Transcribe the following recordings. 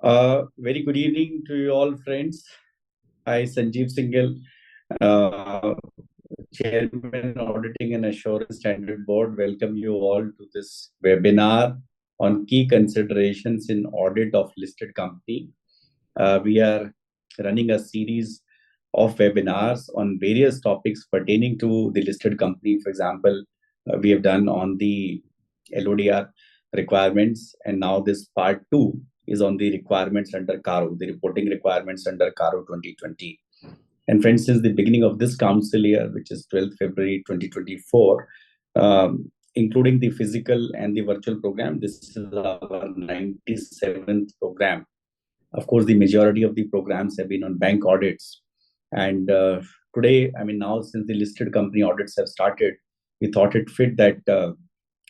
Very good evening to you all, friends. I, Sanjeev Singhal, uh, Chairman, Auditing and Assurance Standard Board, welcome you all to this webinar on key considerations in audit of listed company. We are running a series of webinars on various topics pertaining to the listed company. For example, we have done on the LODR requirements, and now this part 2 is on the requirements under CARO, the reporting requirements under CARO 2020. And friends, since the beginning of this council year, which is 12th February 2024, including the physical and the virtual program, this is our 97th program. Of course, the majority of the programs have been on bank audits. And today, now since the listed company audits have started, we thought it fit that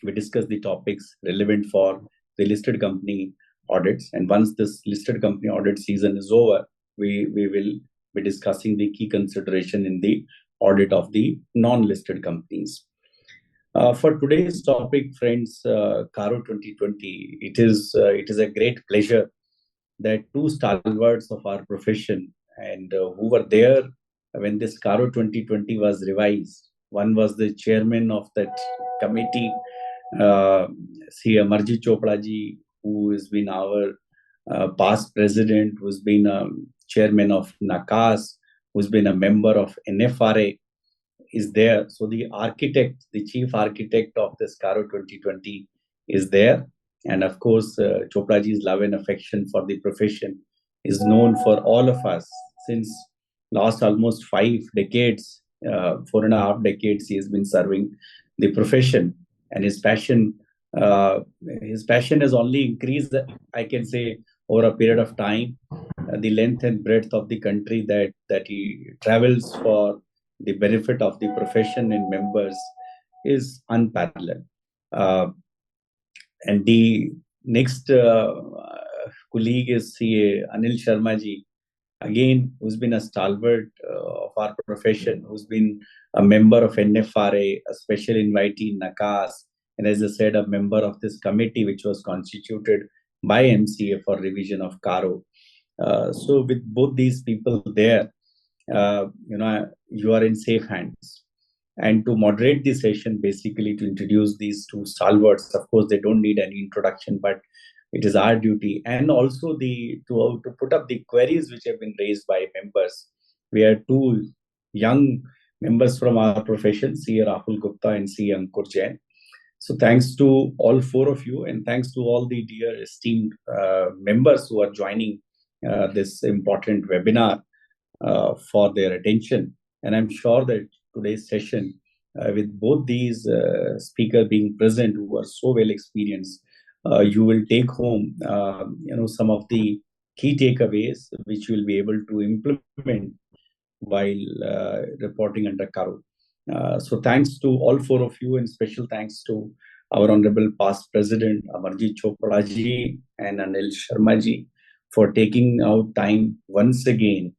we discuss the topics relevant for the listed company audits. And once this listed company audit season is over, we will be discussing the key consideration in the audit of the non-listed companies. For today's topic, friends, CARO 2020, it is a great pleasure that two stalwarts of our profession and who were there when this CARO 2020 was revised. One was the chairman of that committee, C. Amarjit Chopra ji, who has been our past president, who's been a chairman of NACAS, who's been a member of NFRA, is there. So the architect, the chief architect of this CARO 2020 is there. And of course, Chopra ji's love and affection for the profession is known for all of us since last almost 5 decades, 4.5 decades, he has been serving the profession, and his passion has only increased, I can say, over a period of time. The length and breadth of the country that he travels for the benefit of the profession and members is unparalleled. And the next colleague is CA Anil Sharma ji, again, who's been a stalwart of our profession, who's been a member of NFRA, a special invitee in NACAS, and as I said, a member of this committee which was constituted by MCA for revision of CARO. So with both these people there, you are in safe hands. And to moderate the session, basically to introduce these two stalwarts, of course, they don't need any introduction, but it is our duty. And also to put up the queries which have been raised by members. We are two young members from our profession, C. Rahul Gupta and C. Ankur Jain. So thanks to all four of you, and thanks to all the dear esteemed members who are joining this important webinar for their attention. And I'm sure that today's session, with both these speakers being present who are so well experienced, you will take home some of the key takeaways which you will be able to implement while reporting under CARO. So thanks to all four of you, and special thanks to our Honorable Past President Amarjit Chopra ji and Anil Sharma ji for taking out time once again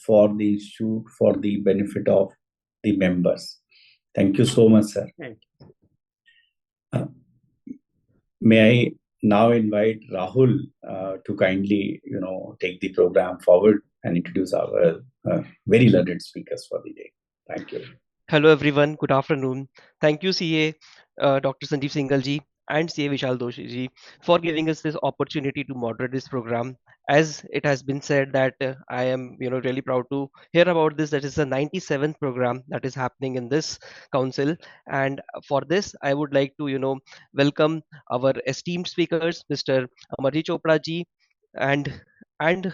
for the issue, for the benefit of the members. Thank you so much, sir. Thank you. May I now invite Rahul to kindly, take the program forward and introduce our very learned speakers for the day. Thank you. Hello everyone, good afternoon. Thank you CA Dr. Sanjeev Singhal ji and CA Vishal Doshi ji for giving us this opportunity to moderate this program. As it has been said that I am really proud to hear about this. That is the 97th program that is happening in this council, and for this I would like to welcome our esteemed speakers, Mr. Amarjit Chopra ji and Anil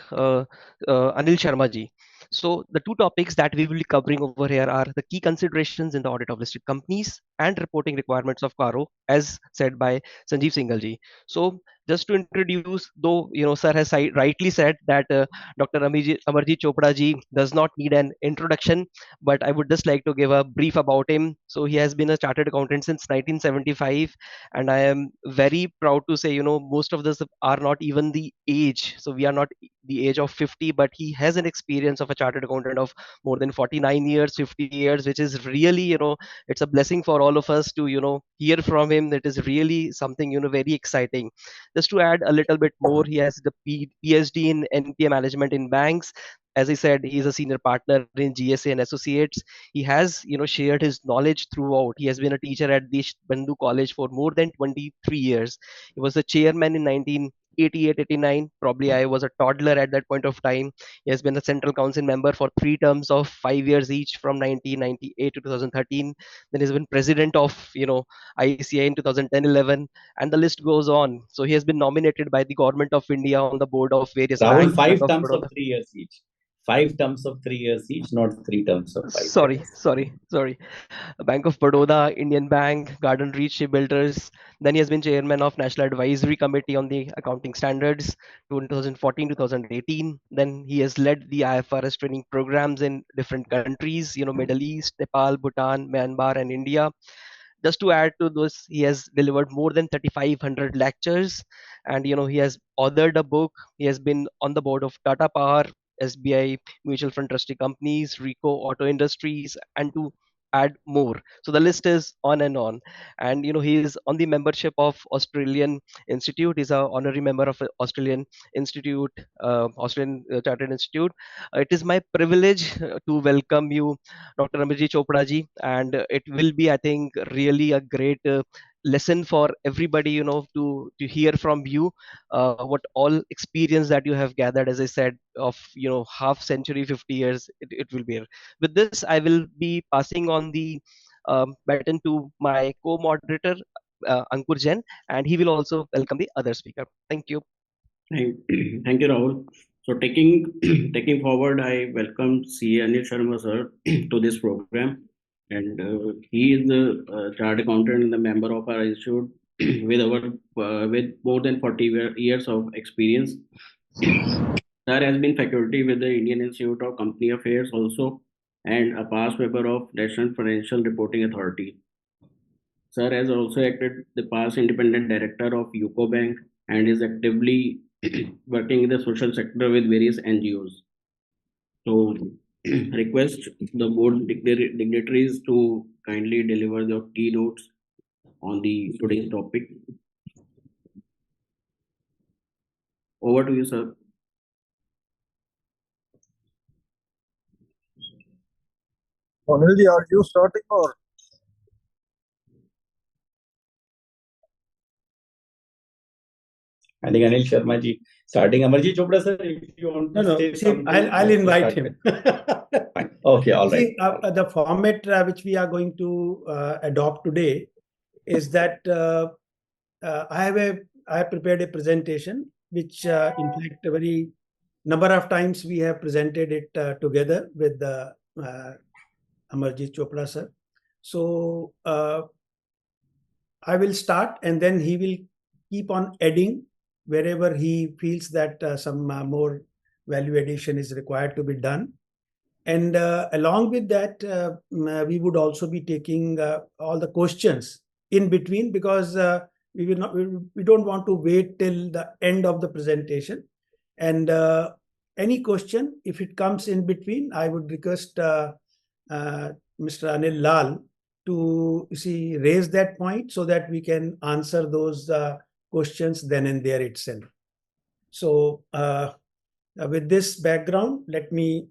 Sharma ji. So the two topics that we will be covering over here are the key considerations in the audit of listed companies and reporting requirements of CARO, as said by Sanjeev Singhal ji. So just to introduce, though sir has rightly said that Dr. Amarjit Chopra ji does not need an introduction, but I would just like to give a brief about him. So he has been a chartered accountant since 1975, and I am very proud to say most of us are not even the age. So we are not the age of 50, but he has an experience of a chartered accountant of more than 49 years, 50 years, which is really it's a blessing for all of us to hear from him. That is really something very exciting. Just to add a little bit more, he has the PhD in NPA management in banks. As I said, he is a senior partner in GSA and Associates. He has, shared his knowledge throughout. He has been a teacher at the Bandhu College for more than 23 years. He was the chairman in 1988, 89. Probably I was a toddler at that point of time. He has been a central council member for 3 terms of 5 years each from 1998 to 2013. Then he's been president of, ICI in 2010-11, and the list goes on. So he has been nominated by the government of India on the board of various Rahul, banks, Bank five of terms of Baroda. 3 years each. 5 terms of 3 years each, not 3 terms of 5 years. Sorry. Bank of Baroda, Indian Bank, Garden Reach Shipbuilders. Then he has been chairman of National Advisory Committee on the Accounting Standards 2014-2018. Then he has led the IFRS training programs in different countries, Middle East, Nepal, Bhutan, Myanmar, and India. Just to add to this, he has delivered more than 3,500 lectures, and he has authored a book. He has been on the board of Tata Power, SBI Mutual Fund Trustee Companies, Rico Auto Industries, and to add more. So the list is on and on. And he is on the membership of Australian Institute. He's a honorary member of Australian Institute, Australian Chartered Institute. It is my privilege to welcome you, Dr. Amirji Chopra ji, and it will be, I think, really a great lesson for everybody, to hear from you what all experience that you have gathered, as I said, of half century, 50 years. It will be. With this, I will be passing on the baton to my co-moderator, Ankur Jain, and he will also welcome the other speaker. Thank you. Thank, thank you, Rahul. So taking taking forward, I welcome C. Anil Sharma sir to this program, and he is the chartered accountant and the member of our institute with more than 40 years of experience. Sir has been faculty with the Indian Institute of Company Affairs also, and a past member of National Financial Reporting Authority. Sir has also acted the past independent director of UCO Bank and is actively working in the social sector with various NGOs. So, request the board dignitaries to kindly deliver the keynotes on the today's topic. Over to you, sir. Anilji, are you starting or? I think Anil Sharma ji starting. Amarji Chopra sir, if you want to No. say See, something, I'll invite him. Fine. Okay, all right. See, the format which we are going to adopt today is that I have prepared a presentation which, in fact, a very number of times we have presented it together with Amarjit Chopra sir. So I will start, and then he will keep on adding wherever he feels that some more value addition is required to be done. And along with that, we would also be taking all the questions in between, because we don't want to wait till the end of the presentation. And any question, if it comes in between, I would request Mr. Anil Lal to raise that point so that we can answer those questions then and there itself. So with this background, let me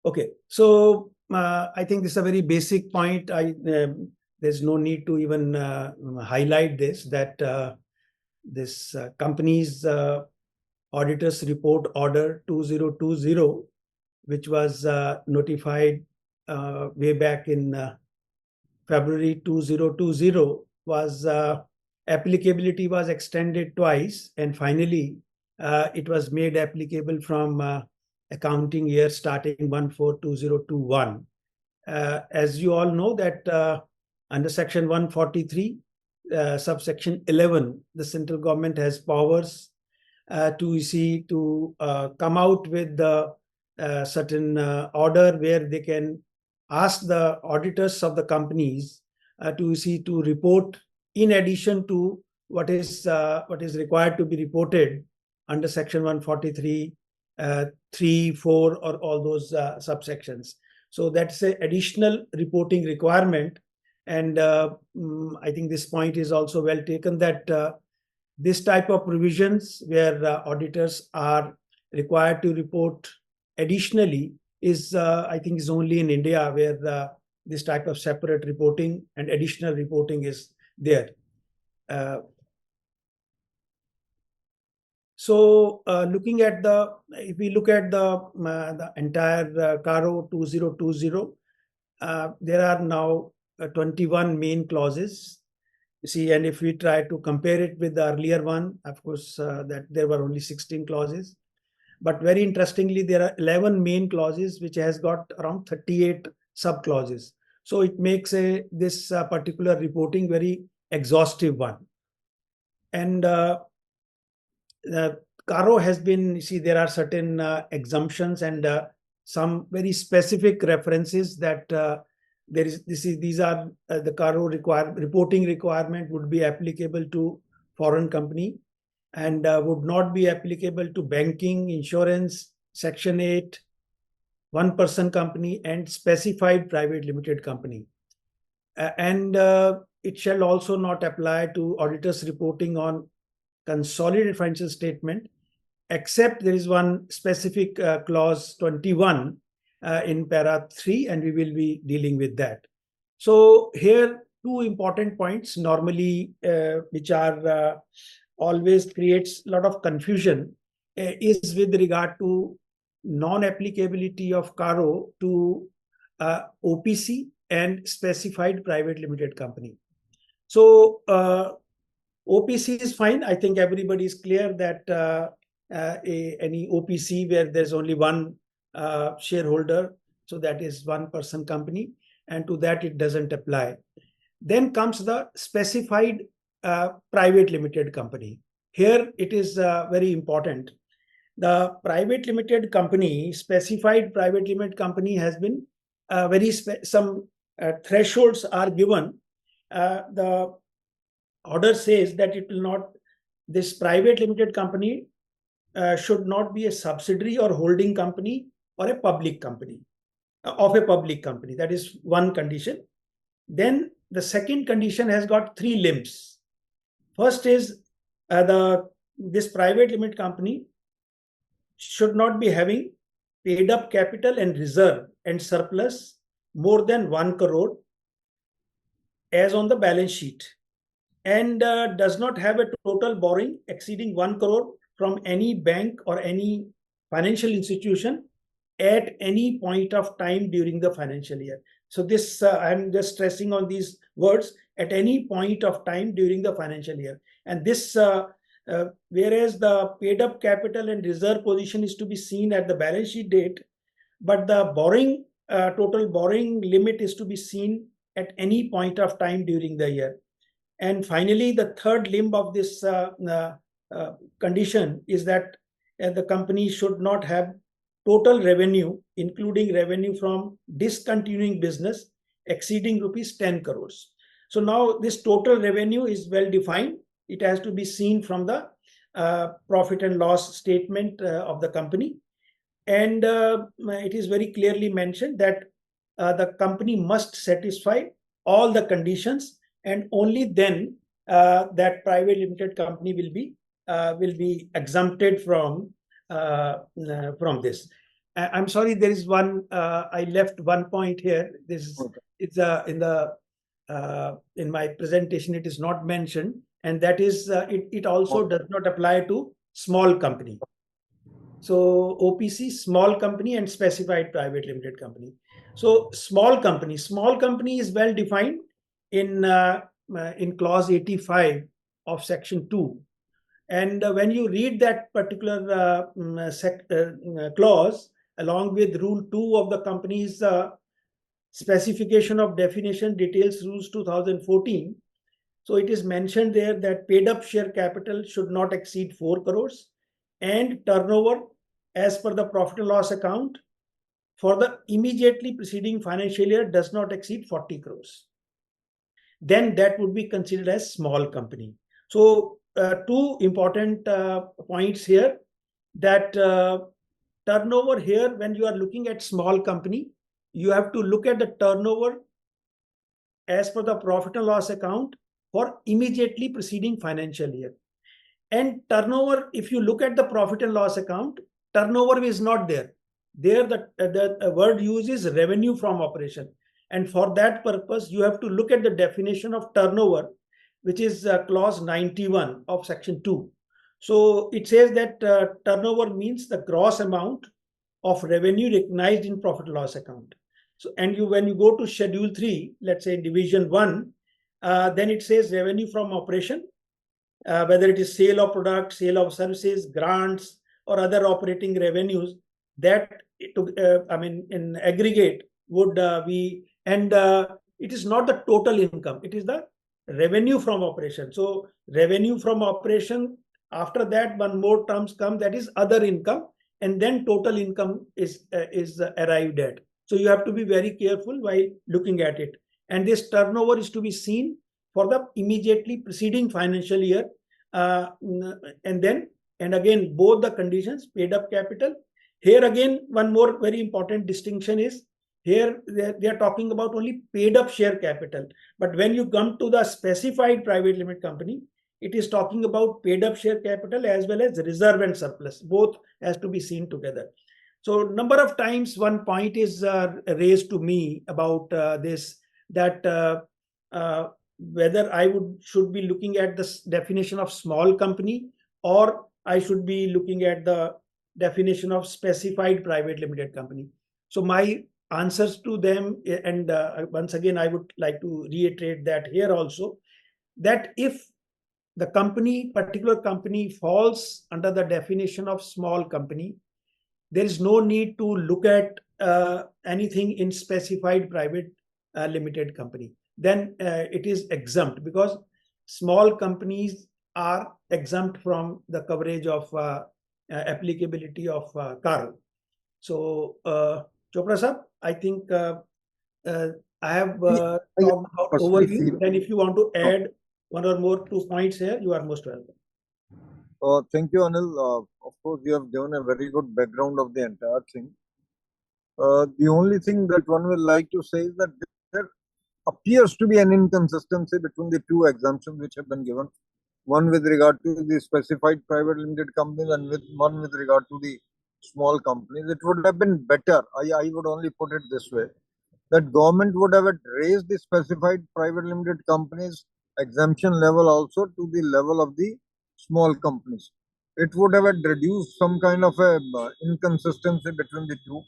okay, so I think this is a very basic point. There's no need to even highlight this, that this company's Auditors Report Order 2020, which was notified way back in February 2020, was applicability was extended twice, and finally it was made applicable from accounting year starting 1/4/2021. As you all know that under section 143 subsection 11, the central government has powers to come out with the certain order where they can ask the auditors of the companies to report in addition to what is required to be reported under section 143 3, 4, or all those subsections. So that's an additional reporting requirement. And I think this point is also well taken, that this type of provisions where auditors are required to report additionally is, I think, is only in India where this type of separate reporting and additional reporting is there. So looking at if we look at the entire CARO 2020, there are now 21 main clauses. You see, and if we try to compare it with the earlier one, of course, that there were only 16 clauses. But very interestingly, there are 11 main clauses, which has got around 38 sub clauses. So it makes this particular reporting very exhaustive one. And CARO has been, you see, there are certain exemptions and some very specific references that these are the CARO reporting requirement would be applicable to foreign company and would not be applicable to banking, insurance, Section 8, one-person company, and specified private limited company. And it shall also not apply to auditors reporting on consolidated financial statement, except there is one specific clause 21 in para 3, and we will be dealing with that. So here, two important points normally, which are always creates a lot of confusion, is with regard to non-applicability of CARO to OPC and specified private limited company. So OPC is fine. I think everybody is clear that any OPC where there's only one shareholder, so that is one-person company, and to that it doesn't apply. Then comes the specified private limited company. Here it is very important. The private limited company, specified private limited company, has been some thresholds are given. The order says that it will not, this private limited company should not be a subsidiary or holding company or a public company of a public company. That is one condition. Then the second condition has got 3 limbs. First is this private limited company should not be having paid up capital and reserve and surplus more than 1 crore as on the balance sheet, and does not have a total borrowing exceeding 1 crore from any bank or any financial institution at any point of time during the financial year. So this, I'm just stressing on these words, at any point of time during the financial year. And this, whereas the paid up capital and reserve position is to be seen at the balance sheet date, but the borrowing, total borrowing limit is to be seen at any point of time during the year. And finally, the third limb of this condition is that the company should not have total revenue, including revenue from discontinuing business, exceeding rupees 10 crores. So now this total revenue is well defined. It has to be seen from the profit and loss statement of the company. And it is very clearly mentioned that the company must satisfy all the conditions, and only then that private limited company will be exempted from this. I'm sorry, there is one, I left one point here. This is, okay. It's in my presentation, it is not mentioned, and that is it also does not apply to small company. So OPC, small company, and specified private limited company. So small company is well defined in clause 85 of section 2. And when you read that particular clause along with rule 2 of the company's specification of definition details rules 2014, so it is mentioned there that paid up share capital should not exceed 4 crores and turnover as per the profit and loss account for the immediately preceding financial year does not exceed 40 crores. Then that would be considered as small company. So two important points here, that turnover here, when you are looking at small company, you have to look at the turnover as per the profit and loss account for immediately preceding financial year. And turnover, if you look at the profit and loss account, turnover is not there. There, the word used is revenue from operation. And for that purpose, you have to look at the definition of turnover, which is clause 91 of section 2. So it says that turnover means the gross amount of revenue recognized in profit and loss account. So, and when you go to schedule 3, let's say division 1, then it says revenue from operation, whether it is sale of products, sale of services, grants, or other operating revenues, that in aggregate would be, and it is not the total income, it is the revenue from operation. So revenue from operation, after that one more terms come, that is other income, and then total income is arrived at. So you have to be very careful while looking at it. And this turnover is to be seen for the immediately preceding financial year. And again, both the conditions, paid up capital. Here again, one more very important distinction is, here they are talking about only paid up share capital. But when you come to the specified private limited company, it is talking about paid up share capital as well as reserve and surplus. Both has to be seen together. So number of times one point is raised to me about this, that whether I should be looking at the definition of small company, or I should be looking at the definition of specified private limited company. So my answers to them, and once again I would like to reiterate that here also, that if the particular company falls under the definition of small company, there is no need to look at anything in specified private limited company. Then it is exempt, because small companies are exempt from the coverage of applicability of CARO. So Chopra sir, I think I have talked about overview. Then if you want to add one or more 2 points here, you are most welcome. Thank you, Anil. Of course, you have given a very good background of the entire thing. The only thing that one will like to say is that there appears to be an inconsistency between the two exemptions which have been given. One with regard to the specified private limited companies, and one with regard to the small companies. It would have been better, I would only put it this way, that government would have raised the specified private limited companies exemption level also to the level of the small companies. It would have reduced some kind of a inconsistency between the two.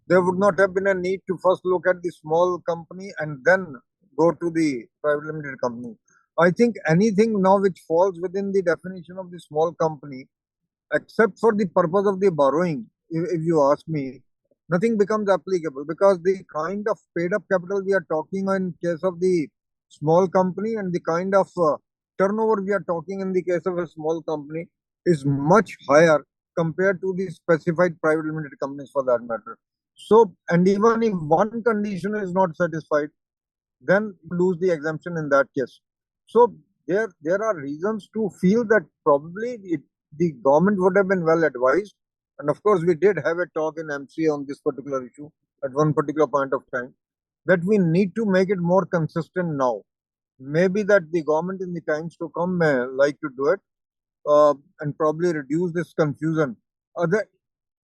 There would not have been a need to first look at the small company and then go to the private limited company. I think anything now which falls within the definition of the small company, except for the purpose of the borrowing, if you ask me, nothing becomes applicable, because the kind of paid up capital we are talking in case of the small company and the kind of turnover we are talking in the case of a small company is much higher compared to the specified private limited companies for that matter. So, and even if one condition is not satisfied, then you lose the exemption in that case. So there are reasons to feel that probably the government would have been well advised. And of course, we did have a talk in MC on this particular issue at one particular point of time, that we need to make it more consistent now. Maybe that the government in the times to come may like to do it and probably reduce this confusion.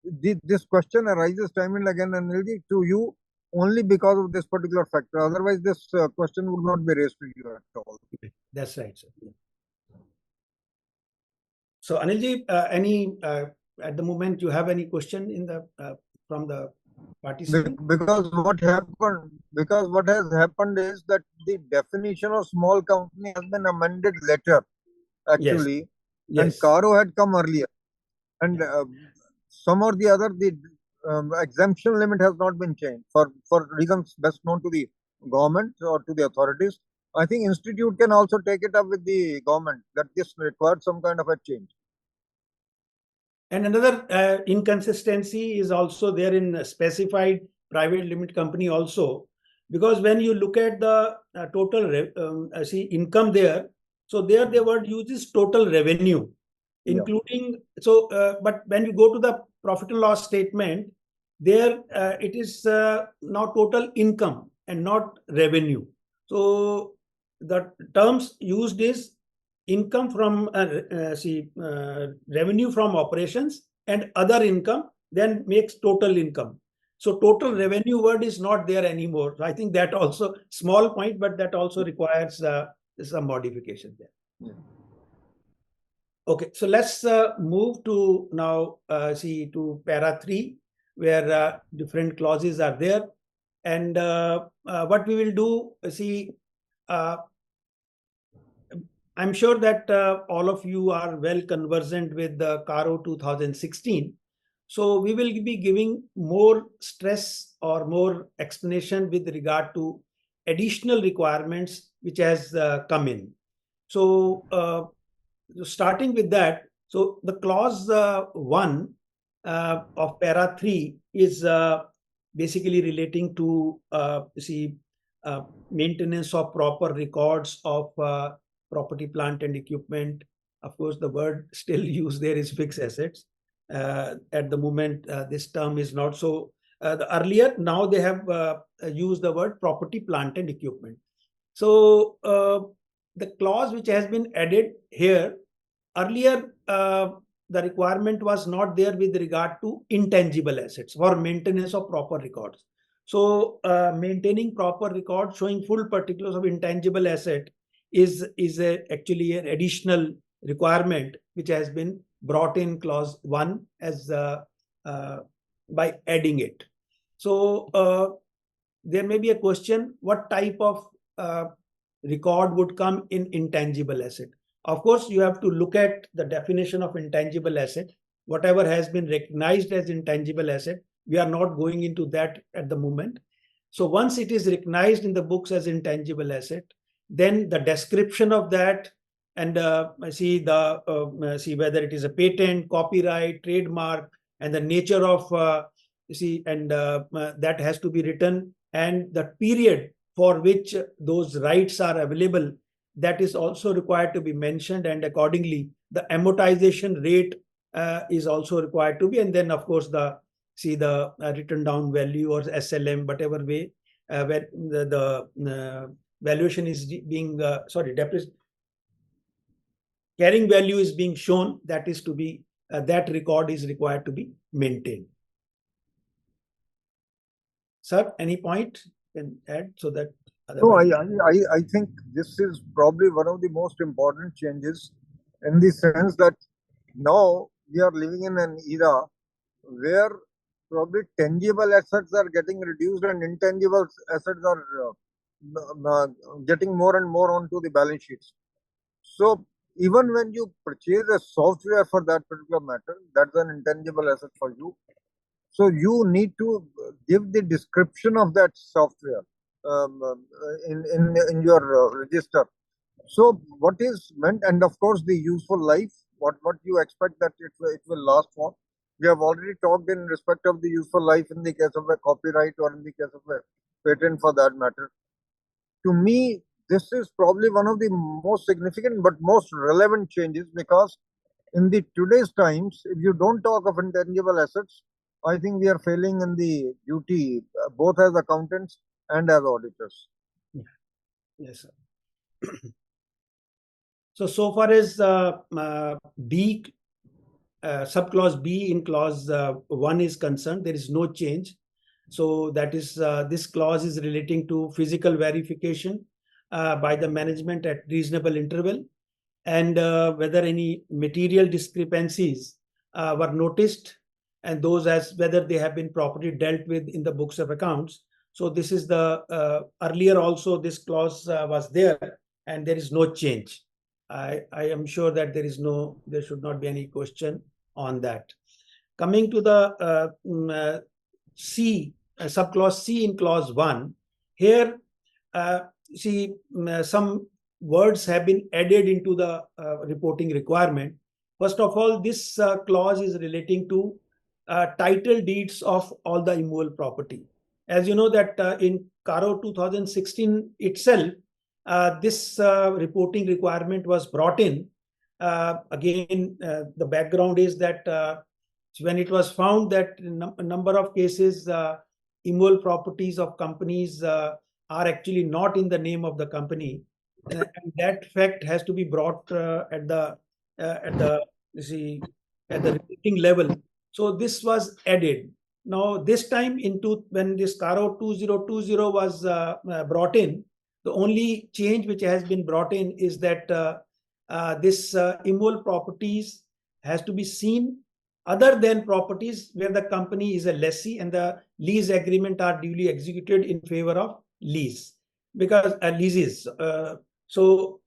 This question arises time and again, and to you only because of this particular factor. Otherwise, this question would not be raised to you at all. That's right, sir. So, Anilji, any at the moment you have any question in the from the participant? Because what has happened is that the definition of small company has been amended later, actually, yes. And CARO had come earlier, and some or the other the exemption limit has not been changed for reasons best known to the government or to the authorities. I think institute can also take it up with the government that this requires some kind of a change. And another inconsistency is also there in specified private limited company also, because when you look at the total income there, so there the word used is total revenue. including, but when you go to the profit and loss statement, there it is now total income and not revenue. So the terms used is income from revenue from operations and other income, then makes total income. So total revenue word is not there anymore. So I think that also small point, but that also requires some modification there. Yeah. Okay, so let's move to now to para 3, where different clauses are there. And what we will do, I'm sure that all of you are well conversant with the CARO 2016. So we will be giving more stress or more explanation with regard to additional requirements which has come in. So starting with that, so the clause 1 of para 3 is basically relating to maintenance of proper records of property, plant, and equipment. Of course, the word still used there is fixed assets. At the moment, this term is not so. Earlier, now they have used the word property, plant, and equipment. So the clause which has been added here, earlier the requirement was not there with regard to intangible assets for maintenance of proper records. So maintaining proper records showing full particulars of intangible asset is actually an additional requirement which has been brought in clause 1 as by adding it. So there may be a question, what type of record would come in intangible asset? Of course, you have to look at the definition of intangible asset. Whatever has been recognized as intangible asset, we are not going into that at the moment. So once it is recognized in the books as intangible asset, then the description of that and see whether it is a patent, copyright, trademark, and the nature of that has to be written, and the period for which those rights are available, that is also required to be mentioned, and accordingly the amortization rate is also required to be, and then of course the written down value or SLM, whatever way where the valuation is being carrying value is being shown, that is to be that record is required to be maintained. Sir, any point you can add so that No, I think this is probably one of the most important changes, in the sense that now we are living in an era where probably tangible assets are getting reduced and intangible assets are getting more and more onto the balance sheets. So even when you purchase a software for that particular matter, that's an intangible asset for you. So you need to give the description of that software in your register. So what is meant, and of course the useful life, what you expect that it will last for. We have already talked in respect of the useful life in the case of a copyright or in the case of a patent for that matter. To me, this is probably one of the most significant but most relevant changes, because in the today's times, if you don't talk of intangible assets, I think we are failing in the duty, both as accountants and as auditors. Yeah. Yes, sir. So far as B, subclause B in clause 1 is concerned, there is no change. So that is this clause is relating to physical verification by the management at reasonable interval, and whether any material discrepancies were noticed, and those as whether they have been properly dealt with in the books of accounts. So this is the earlier also this clause was there, and there is no change. I am sure that there should not be any question on that. Coming to the C, subclause C in clause 1, here some words have been added into the reporting requirement. First of all, this clause is relating to title deeds of all the immovable property. As you know that in CARO 2016 itself, this reporting requirement was brought in again, the background is that when it was found that a number of cases, immovable properties of companies are actually not in the name of the company, and that fact has to be brought at the reporting level. So this was added. Now this time when this CARO 2020 was brought in, the only change which has been brought in is that this immovable properties has to be seen other than properties where the company is a lessee and the lease agreement are duly executed in favor of lease, because leases. So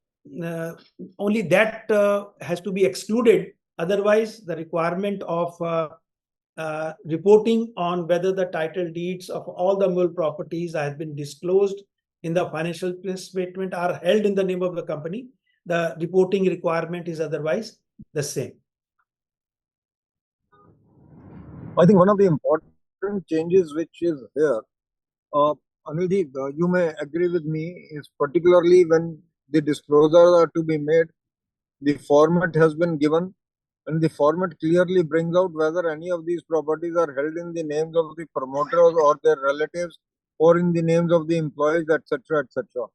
only that has to be excluded. Otherwise, the requirement of reporting on whether the title deeds of all the immovable properties have been disclosed in the financial statement are held in the name of the company, the reporting requirement is otherwise the same. I think one of the important changes which is here, Anilji, you may agree with me, is particularly when the disclosures are to be made, the format has been given, and the format clearly brings out whether any of these properties are held in the names of the promoters or their relatives, or in the names of the employees, etc., etc.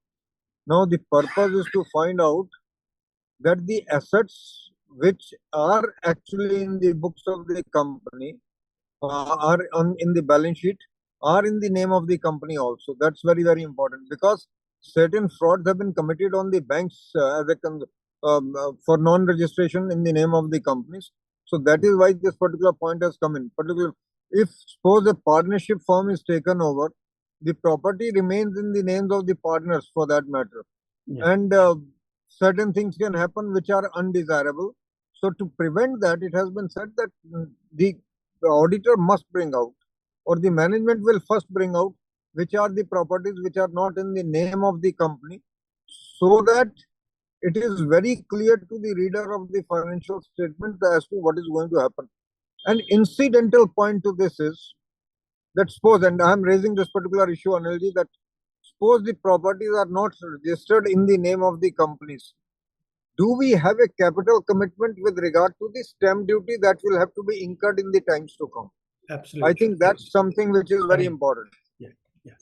Now, the purpose is to find out that the assets which are actually in the books of the company in the balance sheet are in the name of the company also. That's very, very important, because certain frauds have been committed on the banks for non-registration in the name of the companies. So that is why this particular point has come in. Particularly, if suppose a partnership firm is taken over, the property remains in the names of the partners for that matter. Yeah. And certain things can happen which are undesirable. So to prevent that, it has been said that the auditor must bring out, or the management will first bring out, which are the properties which are not in the name of the company, so that it is very clear to the reader of the financial statement as to what is going to happen. An incidental point to this is that suppose, and I am raising this particular issue, Anilji, that suppose the properties are not registered in the name of the companies. Do we have a capital commitment with regard to the stamp duty that will have to be incurred in the times to come? Absolutely. I think that's something which is very important. Yeah, yeah.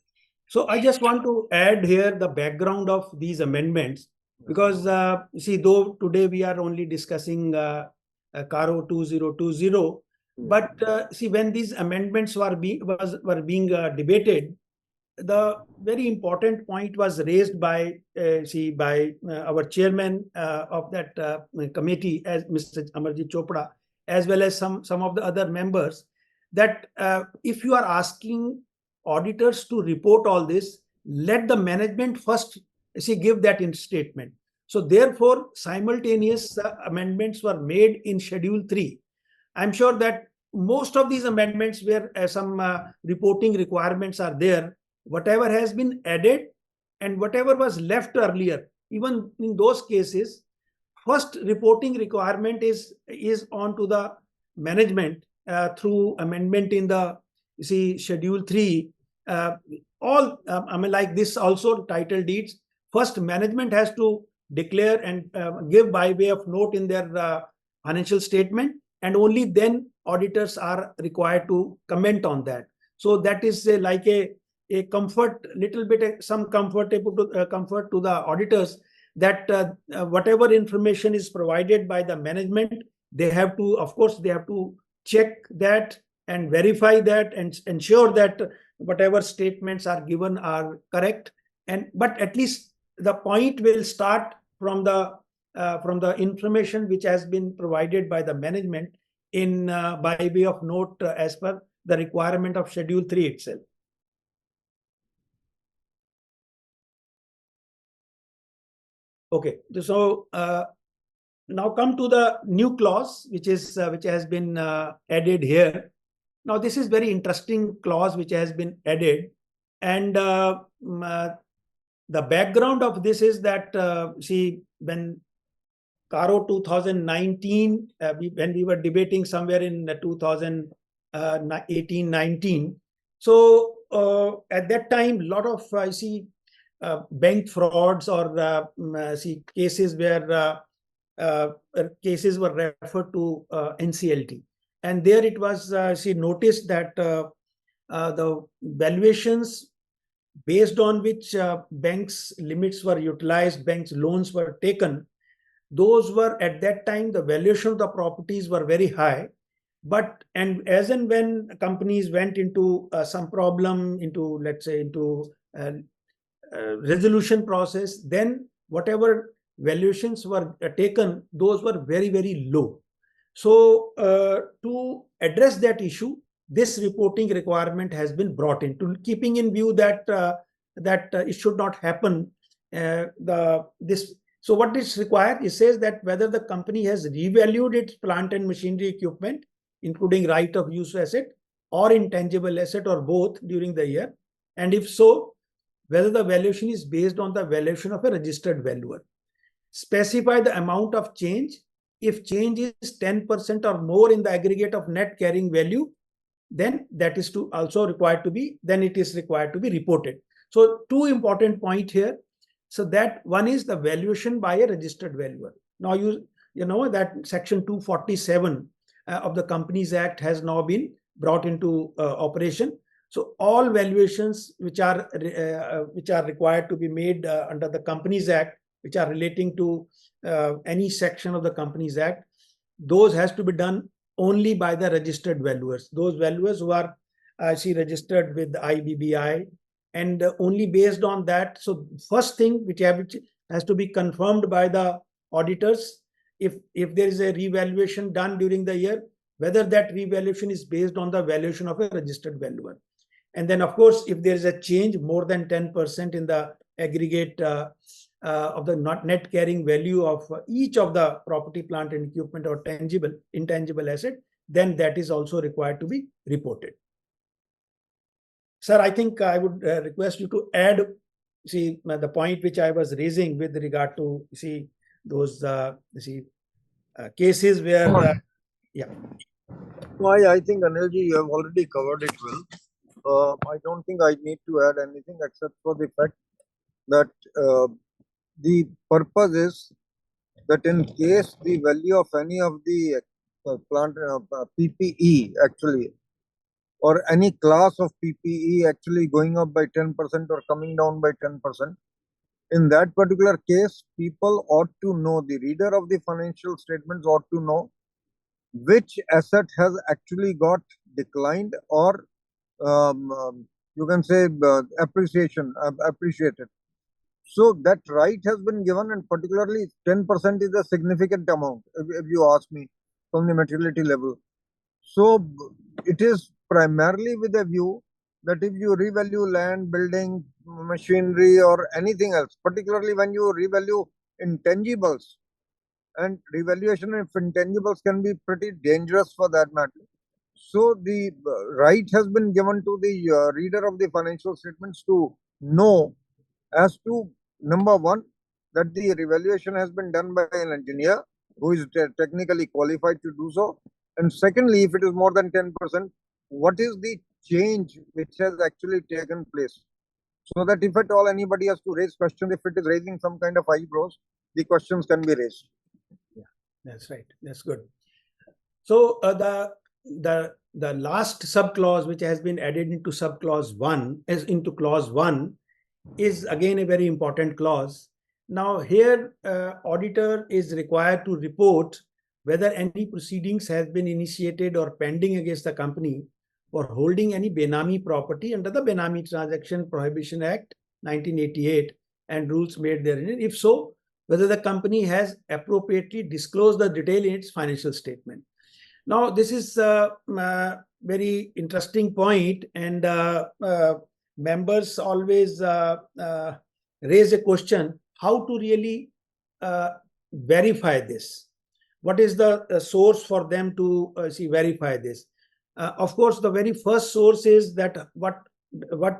So I just want to add here the background of these amendments, because see, though today we are only discussing CARO 2020, but see, when these amendments were being debated, the very important point was raised by our chairman of that committee, as Mr. Amarjit Chopra, as well as some of the other members, that if you are asking auditors to report all this, let the management first give that in statement. So therefore, simultaneous amendments were made in Schedule 3. I'm sure that most of these amendments where some reporting requirements are there, whatever has been added and whatever was left earlier, even in those cases, first reporting requirement is on to the management through amendment in the Schedule 3. Like this also, title deeds, first management has to declare and give by way of note in their financial statement, and only then auditors are required to comment on that. So that is like a comfort, little bit some comfort to the auditors, that whatever information is provided by the management, they have to, of course, they have to check that and verify that and ensure that whatever statements are given are correct. But at least the point will start from the information which has been provided by the management in by way of note as per the requirement of Schedule 3 itself. Okay, so now come to the new clause which has been added here. Now this is very interesting clause which has been added, and the background of this is that when CARO 2019, when we were debating somewhere in 2018-19, so at that time, a lot of bank frauds or cases where cases were referred to NCLT. And there it was, she noticed that the valuations based on which banks' limits were utilized, banks' loans were taken, those were at that time, the valuation of the properties were very high. But and as and when companies went into some problem, into, let's say, into resolution process, then whatever valuations were taken, those were very, very low. So to address that issue, this reporting requirement has been brought in, to keeping in view that it should not happen. So what is required? It says that whether the company has revalued its plant and machinery equipment, including right of use asset or intangible asset, or both, during the year, and if so, whether the valuation is based on the valuation of a registered valuer. Specify the amount of change. If change is 10% or more in the aggregate of net carrying value, then that is to also required to be, then it is required to be reported. So two important points here. So that one is the valuation by a registered valuer. Now you know that section 247 of the Companies Act has now been brought into operation. So all valuations which are required to be made under the Companies Act, which are relating to any section of the Companies Act, those has to be done only by the registered valuers. Those valuers who are registered with the IBBI, and only based on that. So first thing which has to be confirmed by the auditors, if there is a revaluation done during the year, whether that revaluation is based on the valuation of a registered valuer. And then, of course, if there is a change more than 10% in the aggregate of the net carrying value of each of the property, plant and equipment, or intangible asset, then that is also required to be reported. Sir, I think I would request you to add, the point which I was raising with regard to, those cases where, yeah. I think, Anilji, you have already covered it well. I don't think I need to add anything except for the fact that the purpose is that in case the value of any of the plant PPE actually, or any class of PPE actually going up by 10% or coming down by 10%, in that particular case, people ought to know, the reader of the financial statements ought to know which asset has actually got declined or you can say appreciated. So that right has been given, and particularly 10% is a significant amount, if you ask me, from the materiality level. So it is primarily with a view that if you revalue land, building, machinery, or anything else, particularly when you revalue intangibles, and revaluation of intangibles can be pretty dangerous for that matter. So the right has been given to the reader of the financial statements to know as to, number one, that the revaluation has been done by an engineer who is technically qualified to do so. And secondly, if it is more than 10%, what is the change which has actually taken place? So that if at all anybody has to raise questions, if it is raising some kind of eyebrows, the questions can be raised. Yeah, that's right. That's good. So the last subclause which has been added into subclause 1 into clause 1 is again a very important clause. Now here auditor is required to report whether any proceedings has been initiated or pending against the company for holding any Benami property under the Benami Transaction Prohibition Act 1988 and rules made therein. If so, whether the company has appropriately disclosed the detail in its financial statement. Now, this is a very interesting point, and members always raise a question, how to really verify this? What is the source for them to verify this? Of course, the very first source is that what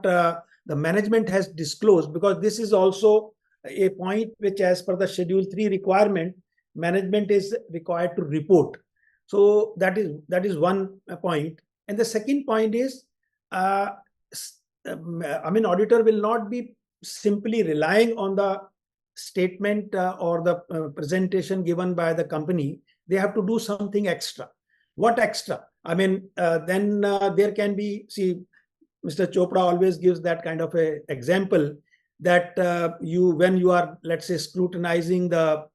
the management has disclosed, because this is also a point which, as per the Schedule 3 requirement, management is required to report. So that is one point. And the second point is, auditor will not be simply relying on the statement or the presentation given by the company, they have to do something extra. What extra? I mean, then there can be, see, Mr. Chopra always gives that kind of a example that when you are, let's say, scrutinizing the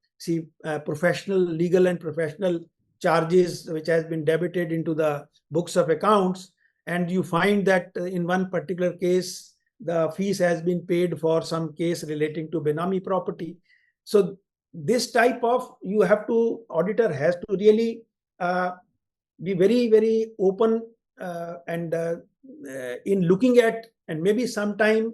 professional, legal and professional charges which has been debited into the books of accounts, and you find that in one particular case the fees has been paid for some case relating to Benami property. So this type of, you have to, auditor has to really be very, very open and in looking at, and maybe sometime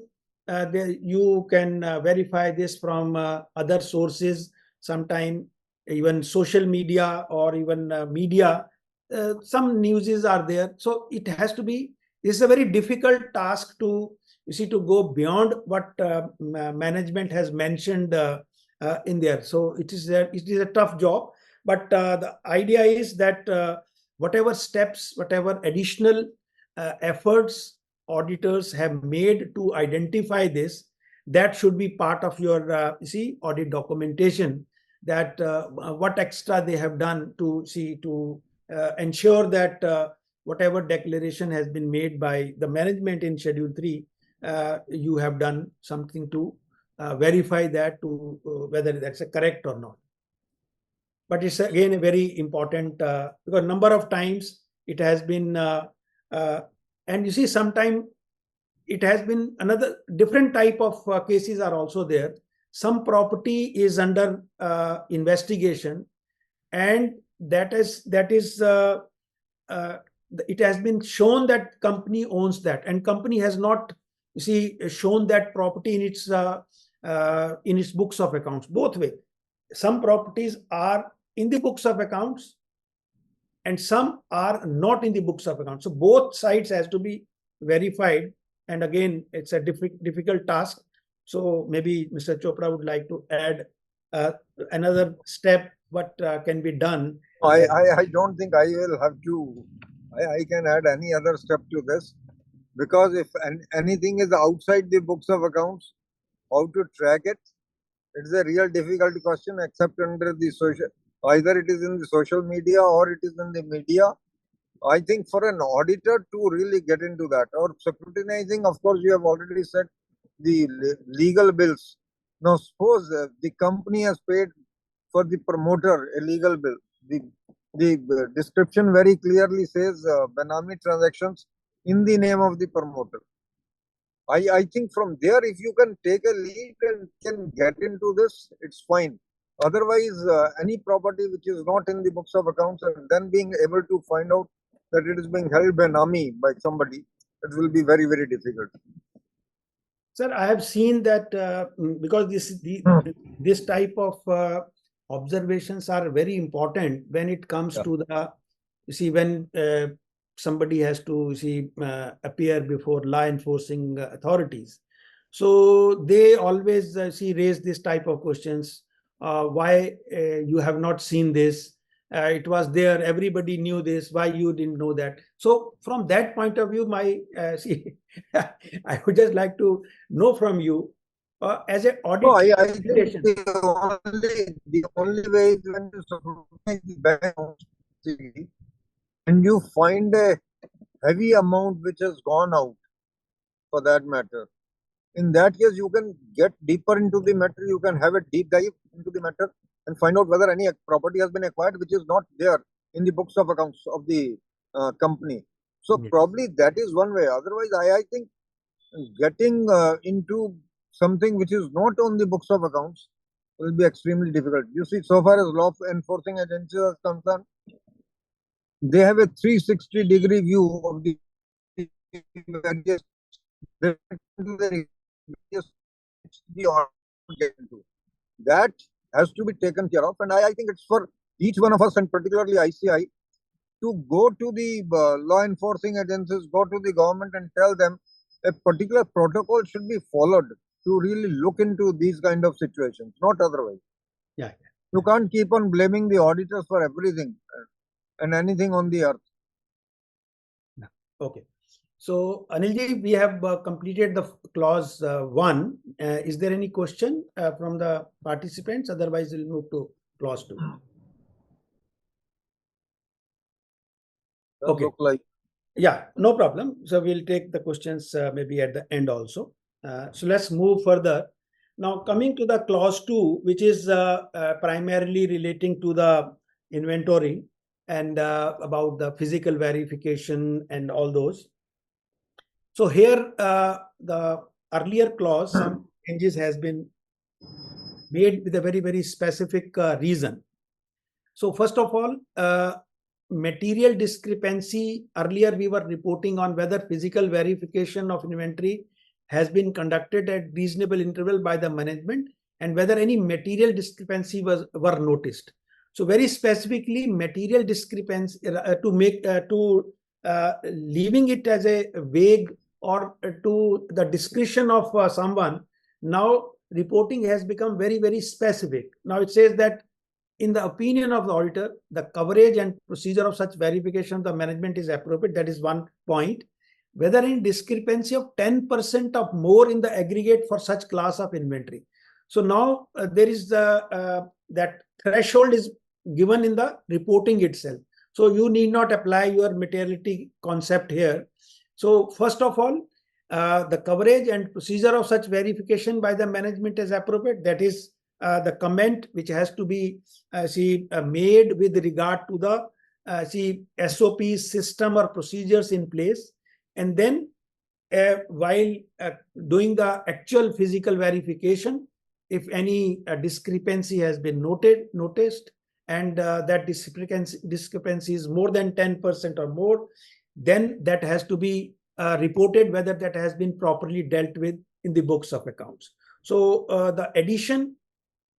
you can verify this from other sources, sometime even social media or even media, some newses are there. So it has to be, it's a very difficult task to, you see, to go beyond what management has mentioned in there. So it is a tough job, but the idea is that whatever steps, whatever additional efforts auditors have made to identify this, that should be part of your audit documentation, that what extra they have done to ensure that whatever declaration has been made by the management in Schedule 3, you have done something to verify that, to whether that's correct or not. But it's again a very important, because number of times it has been, and you see, sometime it has been another different type of cases are also there. Some property is under investigation, and that is it has been shown that company owns that, and company has not, you see, shown that property in its books of accounts. Both way, some properties are in the books of accounts and some are not in the books of accounts. So both sides has to be verified, and again it's a difficult task. So maybe Mr. Chopra would like to add another step what can be done. I don't think I will have to, I can add any other step to this, because if anything is outside the books of accounts, how to track it? It's a real difficult question, except under the social, either it is in the social media or it is in the media. I think for an auditor to really get into that, or scrutinizing, of course, you have already said the legal bills. Now, suppose the company has paid for the promoter a legal bill. The description very clearly says Benami transactions in the name of the promoter. I think from there, if you can take a lead and can get into this, it's fine. Otherwise, any property which is not in the books of accounts and then being able to find out that it is being held Benami by somebody, it will be very, very difficult. Sir, I have seen that because this type of observations are very important when it comes to the, you see, when somebody has to appear before law enforcing authorities. So they always raise this type of questions. Why you have not seen this? It was there, everybody knew this, why you didn't know that? So from that point of view, my I would just like to know from you, as an audit. No, I think the only way is when you scrutinize the bank and you find a heavy amount which has gone out, for that matter. In that case, you can get deeper into the matter, you can have a deep dive into the matter and find out whether any property has been acquired which is not there in the books of accounts of the company. So probably that is one way. Otherwise, I think getting into something which is not on the books of accounts will be extremely difficult. You see, so far as law enforcing agencies are concerned, they have a 360-degree view of the various that has to be taken care of, and I think it's for each one of us, and particularly ICI, to go to the law enforcing agencies, go to the government and tell them a particular protocol should be followed to really look into these kind of situations, not otherwise. Yeah. You can't keep on blaming the auditors for everything and anything on the earth. Okay. So, Anilji, we have completed the clause 1. Is there any question from the participants? Otherwise, we'll move to clause 2. Doesn't Okay. look like. Yeah, no problem. So we'll take the questions maybe at the end also. So let's move further. Now, coming to the clause 2, which is primarily relating to the inventory and about the physical verification and all those. So here, the earlier clause, some changes has been made with a very, very specific reason. So first of all, material discrepancy. Earlier, we were reporting on whether physical verification of inventory has been conducted at reasonable interval by the management and whether any material discrepancy were noticed. So very specifically, material discrepancy leaving it as a vague or to the discretion of someone. Now reporting has become very, very specific. Now it says that in the opinion of the auditor, the coverage and procedure of such verification of the management is appropriate. That is one point. Whether in discrepancy of 10% or more in the aggregate for such class of inventory. So now there is that threshold is given in the reporting itself. So you need not apply your materiality concept here. So first of all, the coverage and procedure of such verification by the management is appropriate. That is the comment which has to be made with regard to the SOP system or procedures in place. And then while doing the actual physical verification, if any discrepancy has been noticed, and that discrepancy is more than 10% or more, then that has to be reported whether that has been properly dealt with in the books of accounts. So the addition,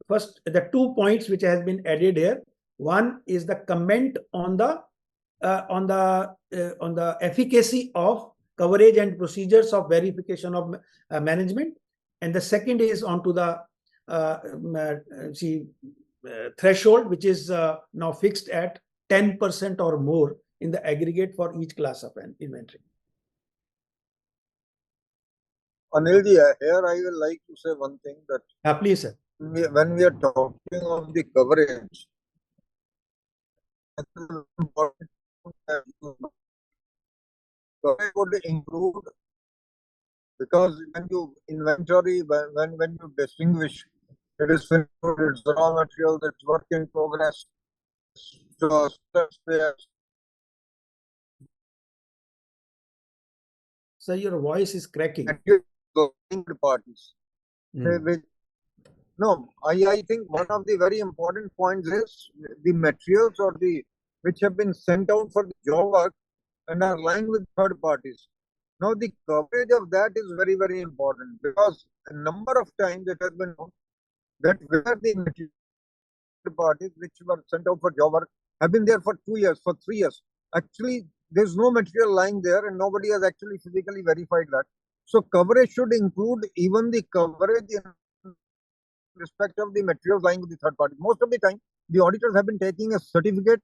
first, the 2 points which has been added here. One is the comment on the efficacy of coverage and procedures of verification of management, and the second is onto the threshold, which is now fixed at 10% or more in the aggregate for each class of an inventory. Anilji, here I will like to say one thing that Please, sir. When we are talking of the coverage, coverage would include, because when you inventory, when you distinguish, it is finished, it's raw material, it's work in progress, So your voice is cracking. Parties. No, I think one of the very important points is the materials or which have been sent out for the job work and are lying with third parties. Now the coverage of that is very, very important, because a number of times it has been known that where the material parties which were sent out for job work have been there for 2 years, for 3 years. Actually, there's no material lying there and nobody has actually physically verified that. So coverage should include even the coverage in respect of the materials lying with the third party. Most of the time, the auditors have been taking a certificate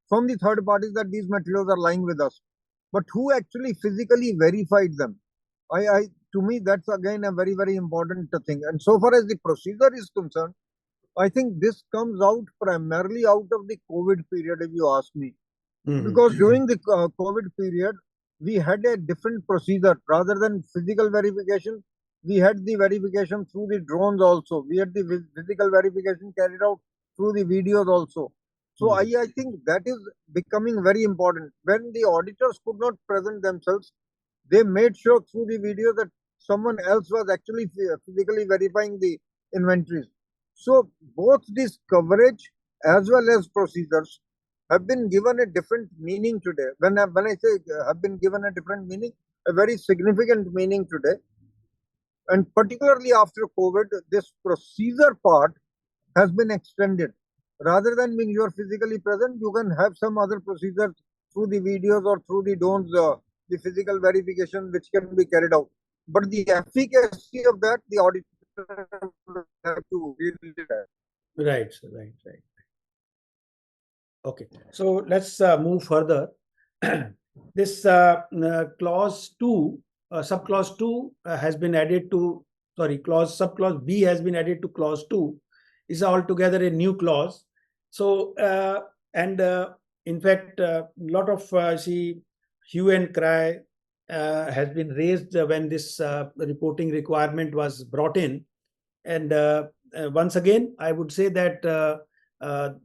from the third parties that these materials are lying with us. But who actually physically verified them? To me, that's again a very, very important thing. And so far as the procedure is concerned, I think this comes out primarily out of the COVID period, if you ask me. Because during the COVID period, we had a different procedure. Rather than physical verification, we had the verification through the drones also. We had the physical verification carried out through the videos also. So I think that is becoming very important. When the auditors could not present themselves, they made sure through the video that someone else was actually physically verifying the inventories. So both this coverage as well as procedures have been given a different meaning today. When I say have been given a different meaning, a very significant meaning today. And particularly after COVID, this procedure part has been extended. Rather than being you are physically present, you can have some other procedure through the videos or through the drones, the physical verification which can be carried out. But the efficacy of that, the auditor have to really Right. Okay. So let's move further. this clause 2, subclause 2 has been added to, sorry, subclause B has been added to clause 2, is altogether a new clause. So, and in fact, a lot of hue and cry has been raised when this reporting requirement was brought in. And once again, I would say that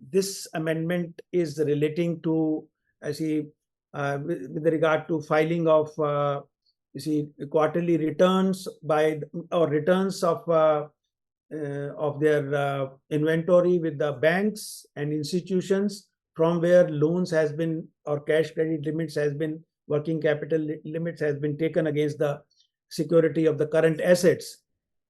this amendment is relating to, with regard to filing of, quarterly returns by, or returns of their inventory with the banks and institutions from where loans has been, or cash credit limits has been, working capital limits has been taken against the security of the current assets.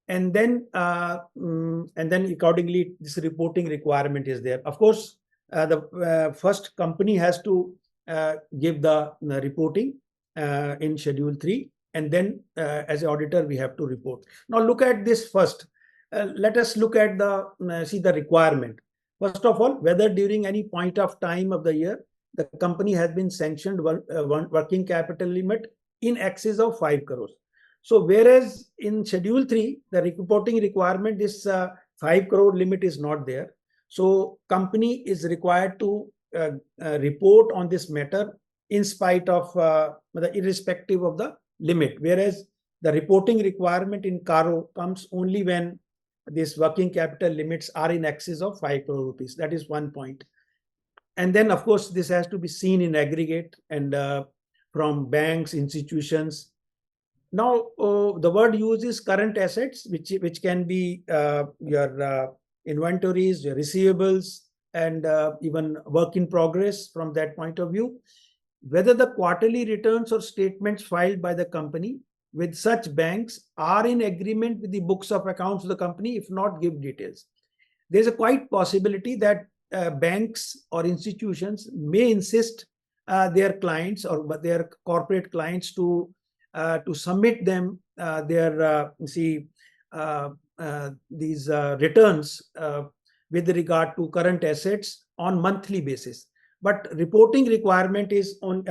And then accordingly this reporting requirement is there. Of course, the first company has to give the reporting in schedule 3, and then as an auditor we have to report. Now look at this first. Let us look at the see the requirement. First of all, whether during any point of time of the year the company has been sanctioned one working capital limit in excess of 5 crores. So whereas in schedule 3, the reporting requirement is 5 crore limit is not there. So company is required to report on this matter in spite of irrespective of the limit. Whereas the reporting requirement in CARO comes only when these working capital limits are in excess of 5 crore rupees. That is one point. And then of course this has to be seen in aggregate and from banks, institutions. Now, the word used is current assets, which can be your inventories, your receivables, and even work in progress from that point of view. Whether the quarterly returns or statements filed by the company with such banks are in agreement with the books of accounts of the company, if not, give details. There's a quite possibility that banks or institutions may insist their clients or their corporate clients to submit them these returns with regard to current assets on monthly basis. But reporting requirement is on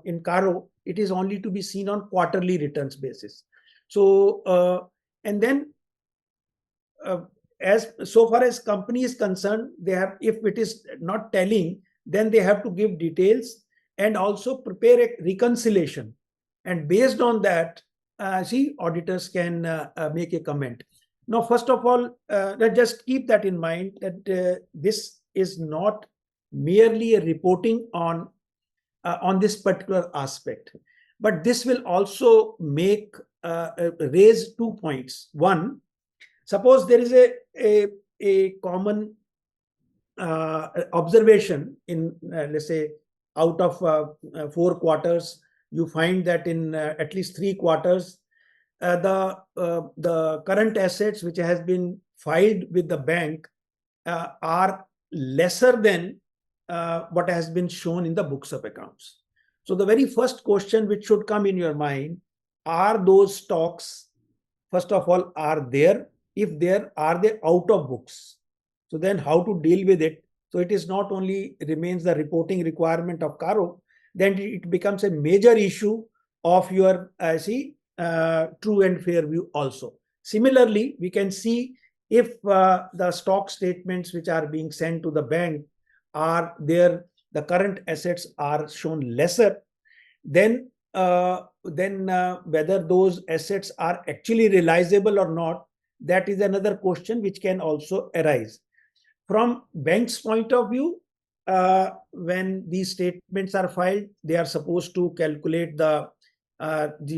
in CARO, it is only to be seen on quarterly returns basis. So and then as so far as company is concerned, they have, if it is not telling, then they have to give details and also prepare a reconciliation. And based on that, auditors can make a comment. Now, first of all, let's just keep that in mind that this is not merely a reporting on this particular aspect, but this will also make raise 2 points. One, suppose there is a common observation in let's say out of 4 quarters, you find that in at least 3 quarters, the current assets which has been filed with the bank are lesser than what has been shown in the books of accounts. So the very first question which should come in your mind, are those stocks, first of all, are there? If there, are they out of books? So then how to deal with it? So it is not only remains the reporting requirement of CARO, then it becomes a major issue of your true and fair view also. Similarly, we can see if the stock statements which are being sent to the bank are there, the current assets are shown lesser, then whether those assets are actually realizable or not, that is another question which can also arise. From bank's point of view, when these statements are filed, they are supposed to calculate the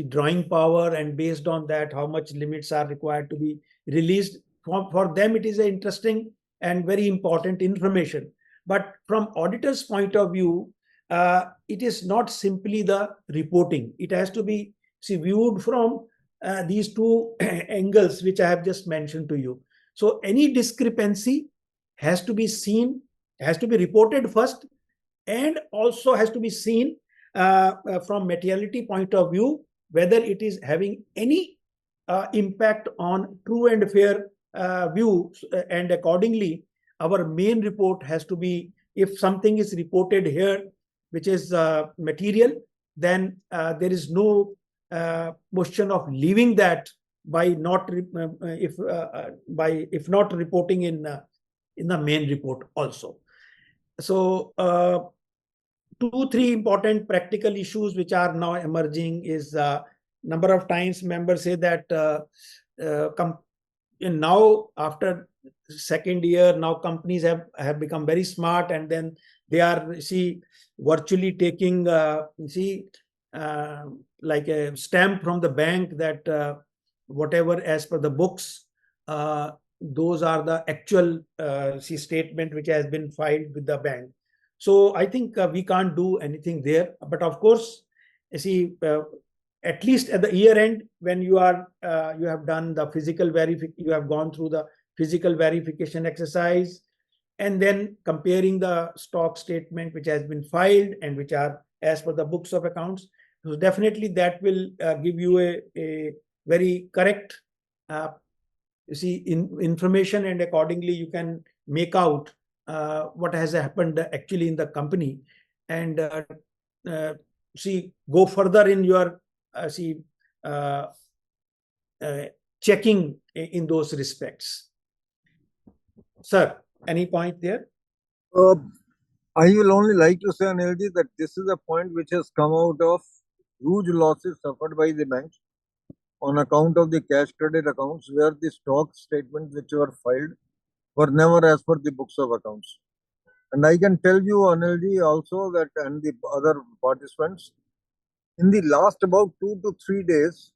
drawing power, and based on that, how much limits are required to be released. For them, it is an interesting and very important information. But from auditor's point of view, it is not simply the reporting. It has to be viewed from these 2 angles which I have just mentioned to you. So any discrepancy has to be seen, has to be reported first, and also has to be seen from materiality point of view, whether it is having any impact on true and fair view. And accordingly, our main report has to be, if something is reported here which is material, then there is no question of leaving that by not if not reporting in the main report also. So 2-3 important practical issues which are now emerging is number of times members say that now after second year, now companies have become very smart, and then they are virtually taking like a stamp from the bank that whatever as per the books, those are the actual statement which has been filed with the bank. So I think we can't do anything there. But of course, at least at the year end, when you have done the physical verification, you have gone through the physical verification exercise, and then comparing the stock statement which has been filed and which are as per the books of accounts. So definitely that will give you a very correct information, and accordingly you can make out what has happened actually in the company, and go further in your checking in those respects. Sir, any point there? I will only like to say, Anilji, that this is a point which has come out of huge losses suffered by the banks on account of the cash credit accounts, where the stock statements which were filed were never as per the books of accounts. And I can tell you, Anilji, also that, and the other participants, in the last about 2 to 3 days,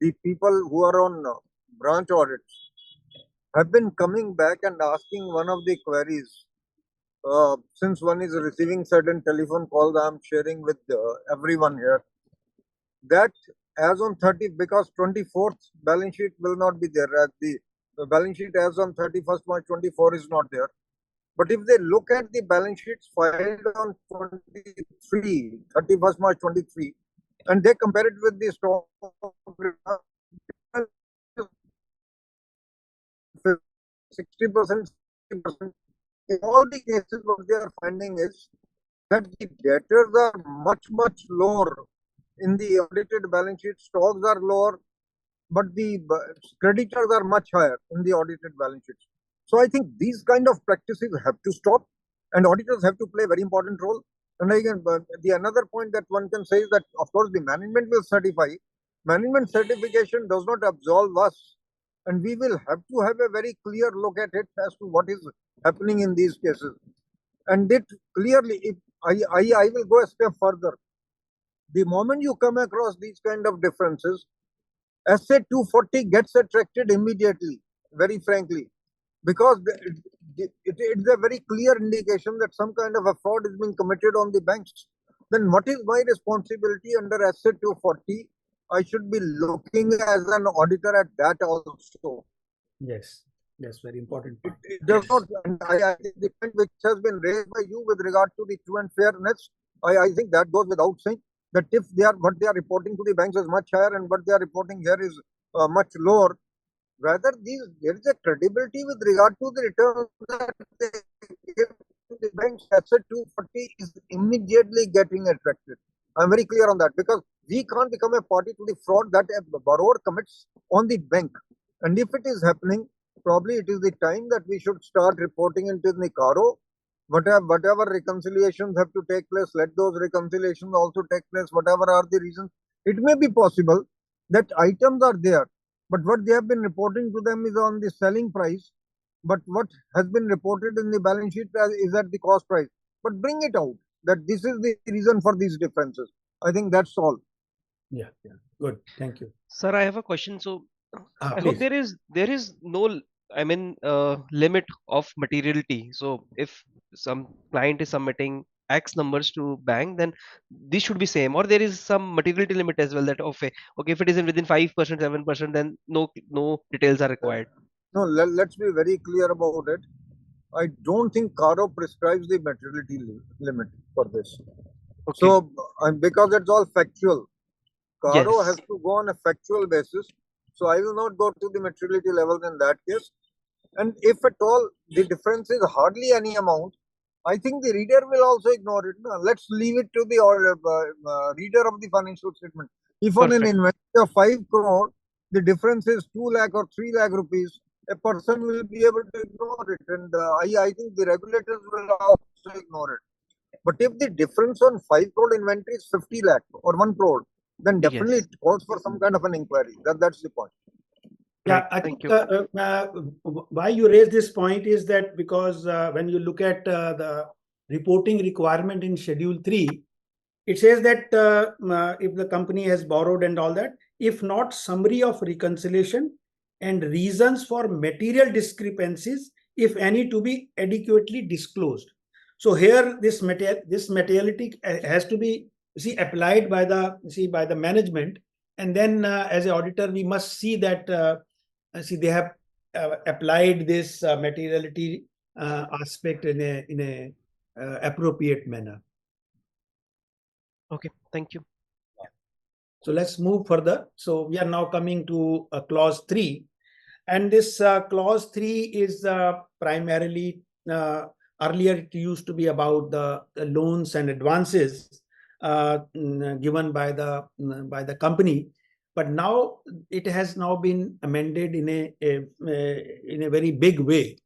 the people who are on branch audits have been coming back and asking one of the queries. Since one is receiving certain telephone calls, I am sharing with everyone here that as on 30, because 24th balance sheet will not be there. The balance sheet as on 31st March 24 is not there. But if they look at the balance sheets filed on 31st March 23, and they compare it with the stock 60%, 60%, in all the cases, what they are finding is that the debtors are much, much lower. In the audited balance sheet, stocks are lower, but the creditors are much higher in the audited balance sheets. So I think these kind of practices have to stop, and auditors have to play a very important role. And again, the another point that one can say is that, of course, the management will certify. Management certification does not absolve us, and we will have to have a very clear look at it as to what is happening in these cases. And it clearly, if I will go a step further. The moment you come across these kind of differences, SA 240 gets attracted immediately, very frankly, because it's a very clear indication that some kind of a fraud is being committed on the banks. Then what is my responsibility under SA 240? I should be looking as an auditor at that also. Yes, very important. It does not, and I think the point which has been raised by you with regard to the true and fairness, I think that goes without saying, that if what they are reporting to the banks is much higher and what they are reporting here is much lower, whether there is a credibility with regard to the return that they give to the banks, asset 240 is immediately getting attracted. I'm very clear on that, because we can't become a party to the fraud that a borrower commits on the bank. And if it is happening, probably it is the time that we should start reporting into the CARO. Whatever reconciliations have to take place, let those reconciliations also take place, whatever are the reasons. It may be possible that items are there, but what they have been reporting to them is on the selling price, but what has been reported in the balance sheet is at the cost price. But bring it out that this is the reason for these differences. I think that's all. Yeah, good. Thank you. Sir, I have a question. So I hope Please. there is no, I mean, limit of materiality. So if some client is submitting X numbers to bank, then this should be same, or there is some materiality limit as well, that okay, if it is within 5%, 7%, then no details are required. No, let's be very clear about it. I don't think CARO prescribes the materiality limit for this. Okay. So, because it's all factual, CARO Yes. has to go on a factual basis. So, I will not go to the materiality levels in that case. And if at all the difference is hardly any amount, I think the reader will also ignore it. No? Let's leave it to the reader of the financial statement. If on an Perfect. inventory of 5 crore, the difference is 2 lakh or 3 lakh rupees, a person will be able to ignore it. And I think the regulators will also ignore it. But if the difference on 5 crore inventory is 50 lakh or 1 crore, then definitely Yes. it calls for some kind of an inquiry. That's the point. Right. Yeah, I Thank think you. why you raise this point is that because when you look at the reporting requirement in Schedule 3, it says that if the company has borrowed and all that, if not, summary of reconciliation and reasons for material discrepancies, if any, to be adequately disclosed. So here, this materiality has to be applied by the management, and then as an auditor, we must see that they have applied this materiality aspect in a appropriate manner. Okay. Thank you. So let's move further. So we are now coming to clause 3. And this clause 3 is primarily, earlier it used to be about the loans and advances given by the company. But now it has now been amended in a very big way.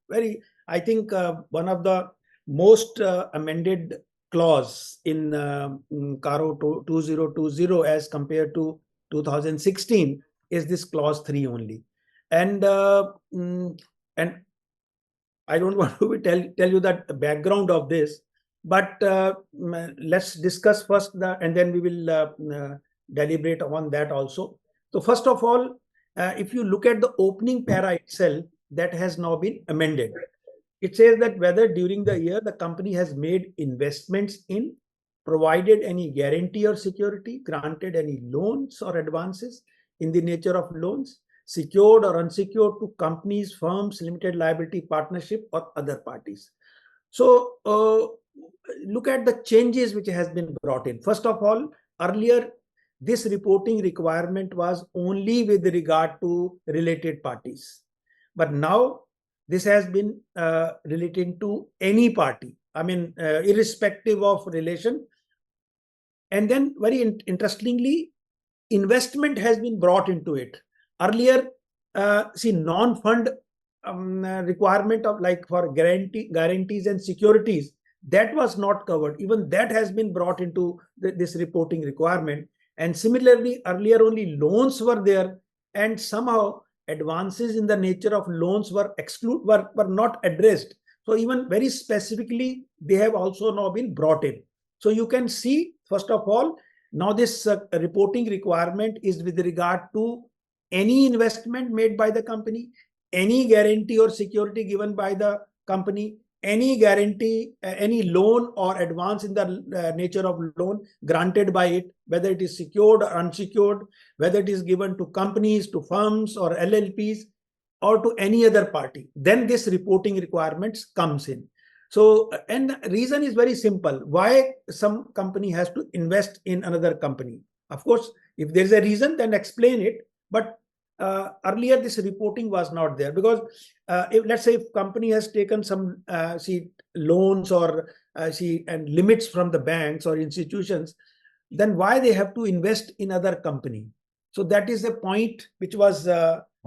I think one of the most amended clause in CARO 2020 as compared to 2016 is this clause 3 only. And and I don't want to tell you that background of this, but let's discuss first and then we will deliberate on that also. So first of all, if you look at the opening para itself, that has now been amended. It says that whether during the year the company has made investments in, provided any guarantee or security, granted any loans or advances in the nature of loans, secured or unsecured to companies, firms, limited liability partnership, or other parties. So look at the changes which has been brought in. First of all, earlier this reporting requirement was only with regard to related parties, but now this has been relating to any party. I mean, irrespective of relation. And then, very interestingly, investment has been brought into it. Earlier, non-fund requirement of like for guarantees and securities, that was not covered. Even that has been brought into this reporting requirement. And similarly, earlier only loans were there, and somehow advances in the nature of loans were not addressed. So even very specifically, they have also now been brought in. So you can see, first of all, now this reporting requirement is with regard to any investment made by the company, any guarantee or security given by the company, any guarantee, any loan or advance in the nature of loan granted by it, whether it is secured or unsecured, whether it is given to companies, to firms or LLPs, or to any other party. Then this reporting requirements comes in. So, and the reason is very simple. Why some company has to invest in another company? Of course, if there is a reason, then explain it. But earlier, this reporting was not there because if let's say if company has taken some loans or and limits from the banks or institutions, then why they have to invest in other company? So that is a point which was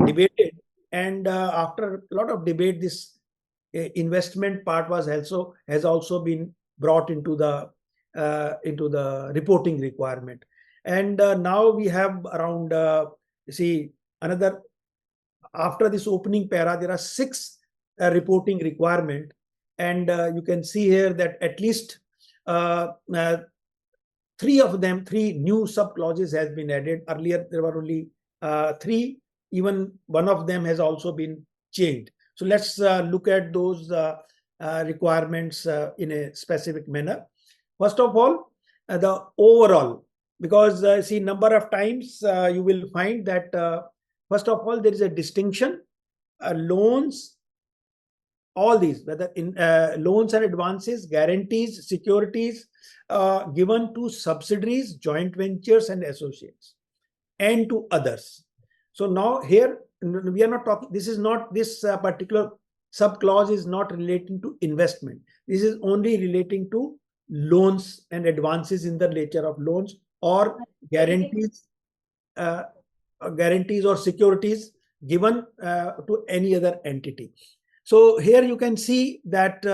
debated, and after a lot of debate, this investment part has also been brought into the reporting requirement. And now we have around another, after this opening para, there are 6 reporting requirement, and you can see here that at least 3 new sub clauses has been added. Earlier there were only 3. Even one of them has also been changed. So let's look at those requirements in a specific manner. First of all, the overall, because number of times you will find that first of all there is a distinction. Loans, all these, whether in loans and advances, guarantees, securities given to subsidiaries, joint ventures and associates, and to others. So now here we are not talking, this is not, this particular sub clause is not relating to investment. This is only relating to loans and advances in the nature of loans or guarantees, guarantees or securities given to any other entity. So here you can see that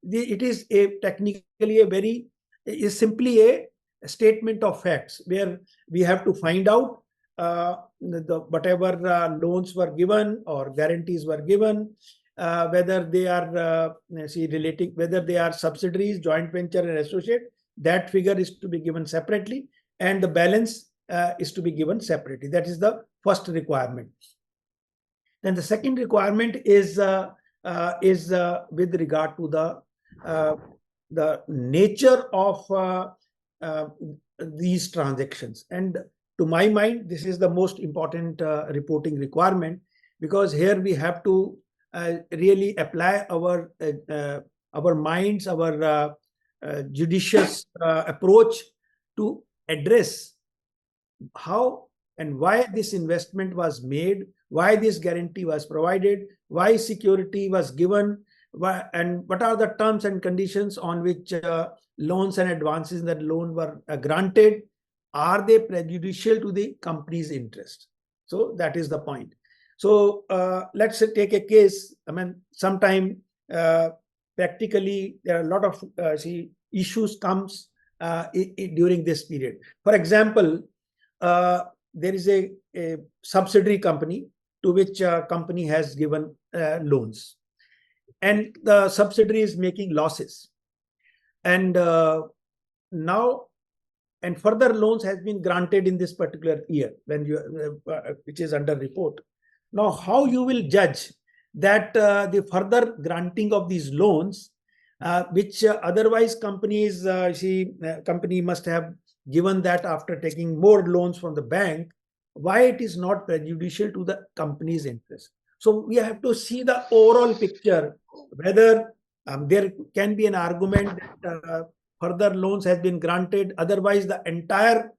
it is a technically a very is simply a statement of facts where we have to find out whatever loans were given or guarantees were given, whether they are relating, whether they are subsidiaries, joint venture, and associate. That figure is to be given separately, and the balance is to be given separately. That is the first requirement. Then the second requirement is with regard to the nature of these transactions. And to my mind, this is the most important reporting requirement, because here we have to really apply our minds, our judicious approach to address how and why this investment was made, why this guarantee was provided, why security was given, and what are the terms and conditions on which loans and advances in that loan were granted. Are they prejudicial to the company's interest? So that is the point. So let's take a case. I mean, sometime practically there are a lot of issues comes during this period. For example, there is a subsidiary company to which a company has given loans, and the subsidiary is making losses, and now and further loans has been granted in this particular year when you which is under report. Now, how you will judge that the further granting of these loans, which otherwise companies company must have given that after taking more loans from the bank, why it is not prejudicial to the company's interest? So we have to see the overall picture, whether there can be an argument that further loans has been granted, otherwise the entire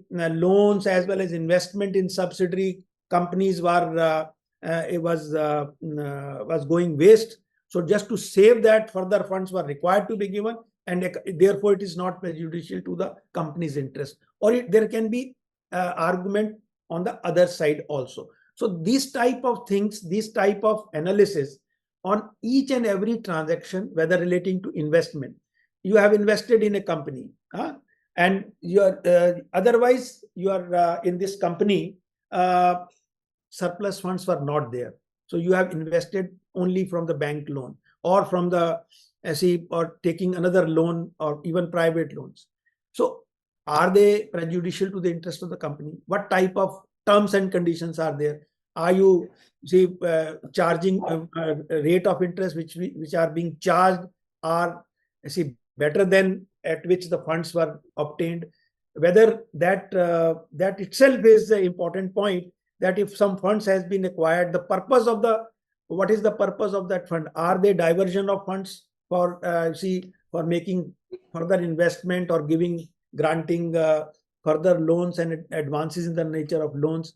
loans as well as investment in subsidiary companies were was going waste. So just to save that, further funds were required to be given, and therefore it is not prejudicial to the company's interest. Or there can be argument on the other side also. So these type of things, this type of analysis on each and every transaction, whether relating to investment, you have invested in a company, and you are otherwise you are in this company, surplus funds were not there. So you have invested only from the bank loan or from the or taking another loan or even private loans. So are they prejudicial to the interest of the company? What type of terms and conditions are there? Are you charging a rate of interest which are being charged are better than at which the funds were obtained? Whether that that itself is the important point, that if some funds has been acquired, the purpose of the, what is the purpose of that fund? Are they diversion of funds for for making further investment or granting further loans and advances in the nature of loans?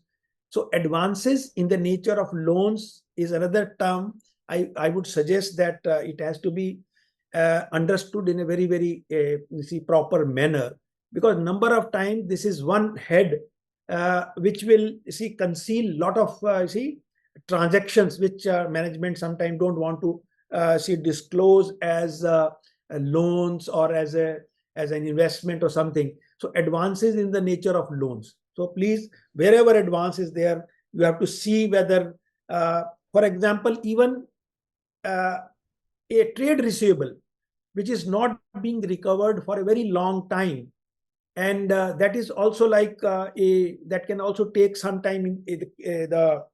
So advances in the nature of loans is another term. I would suggest that it has to be understood in a very, very proper manner, because number of times this is one head which will conceal lot of transactions which management sometimes don't want to disclose as loans or as an investment or something. So advances in the nature of loans. So please, wherever advance is there, you have to see whether, for example, even a trade receivable which is not being recovered for a very long time, and that is also like that can also take some time in the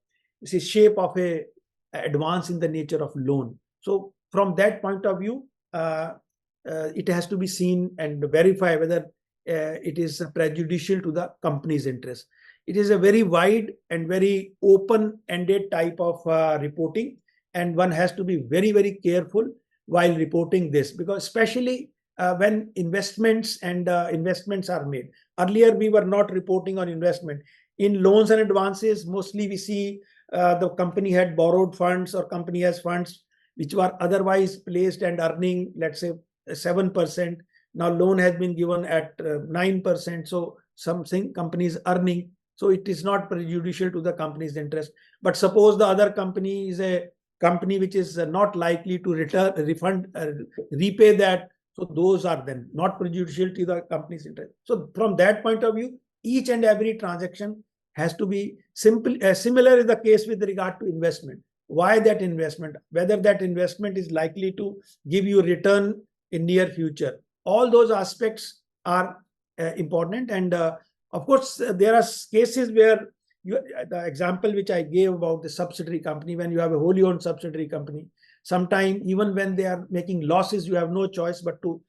shape of a advance in the nature of loan. So from that point of view, it has to be seen and verify whether it is prejudicial to the company's interest. It is a very wide and very open-ended type of reporting, and one has to be very, very careful while reporting this, because especially when investments are made. Earlier, we were not reporting on investment. In loans and advances, mostly we see the company had borrowed funds or company has funds which were otherwise placed and earning, let's say, 7%. Now loan has been given at 9%. So something company is earning. So it is not prejudicial to the company's interest. But suppose the other company is a company which is not likely to repay that. So those are then not prejudicial to the company's interest. So from that point of view, each and every transaction has to be simple. Similar is the case with regard to investment. Why that investment? Whether that investment is likely to give you return in near future. All those aspects are important. And of course, there are cases where the example which I gave about the subsidiary company, when you have a wholly owned subsidiary company, sometime even when they are making losses, you have no choice but to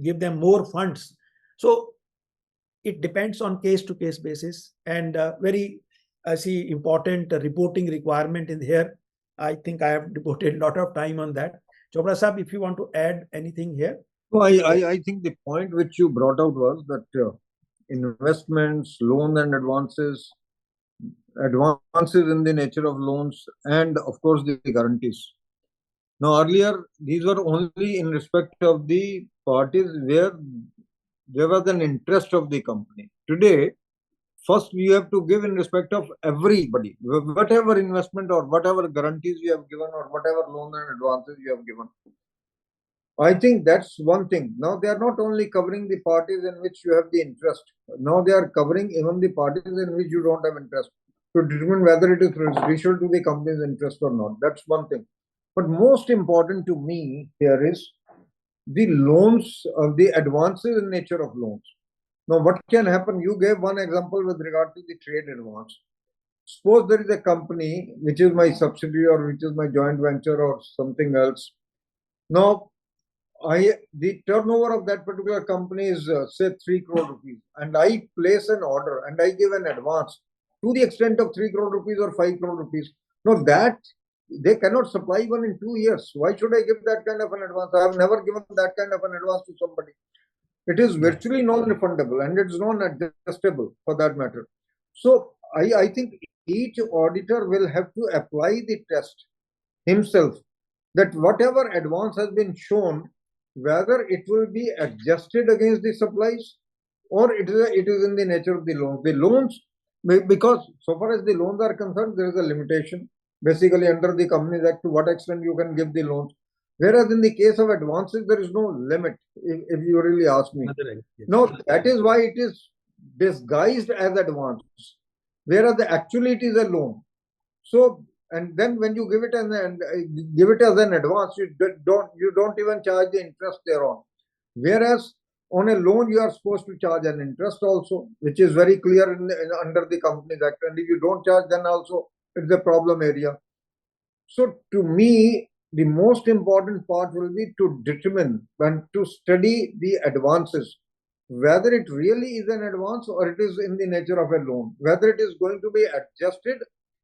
give them more funds. So it depends on case to case basis, and very I see important reporting requirement in here. I think I have devoted a lot of time on that. Chopra Sahab, if you want to add anything here. No, I think the point which you brought out was that investments, loan and advances in the nature of loans, and of course the guarantees. Now earlier these were only in respect of the parties where there was an interest of the company. Today, first you have to give in respect of everybody, whatever investment or whatever guarantees you have given or whatever loan and advances you have given. I think that's one thing. Now they are not only covering the parties in which you have the interest. Now they are covering even the parties in which you don't have interest, to determine whether it is prejudicial to the company's interest or not. That's one thing. But most important to me here is the loans, the advances in nature of loans. Now, what can happen? You gave one example with regard to the trade advance. Suppose there is a company which is my subsidiary or which is my joint venture or something else. Now, the turnover of that particular company is say 3 crore rupees, and I place an order and I give an advance to the extent of 3 crore rupees or 5 crore rupees. Now that they cannot supply even in 2 years. Why should I give that kind of an advance? I have never given that kind of an advance to somebody. It is virtually non-refundable and it's non-adjustable for that matter. So I think each auditor will have to apply the test himself, that whatever advance has been shown, whether it will be adjusted against the supplies or it is in the nature of the loans. The loans, because so far as the loans are concerned, there is a limitation basically under the Companies Act to what extent you can give the loans. Whereas in the case of advances, there is no limit, if you really ask me. No, that is why it is disguised as advance, whereas actually it is a loan. So, and then when you give it as an advance, you don't even charge the interest thereon. Whereas on a loan, you are supposed to charge an interest also, which is very clear under the Companies Act. And if you don't charge, then also it's a problem area. So to me, the most important part will be to determine and to study the advances, whether it really is an advance or it is in the nature of a loan, whether it is going to be adjusted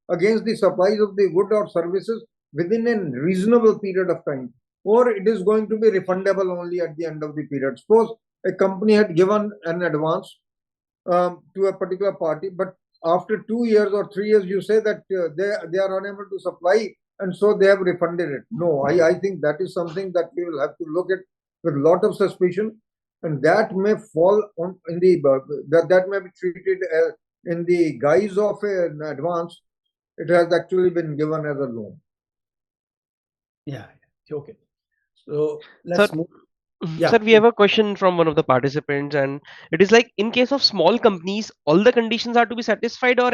against the supplies of the good or services within a reasonable period of time, or it is going to be refundable only at the end of the period. Suppose a company had given an advance to a particular party, but after 2 years or 3 years, you say that they are unable to supply and so they have refunded it. No, I think that is something that we will have to look at with a lot of suspicion, and that may fall on in the that may be treated in the guise of an advance. It has actually been given as a loan. Yeah. Okay. So let's move. Yeah. Sir, we have a question from one of the participants, and it is like, in case of small companies, all the conditions are to be satisfied, or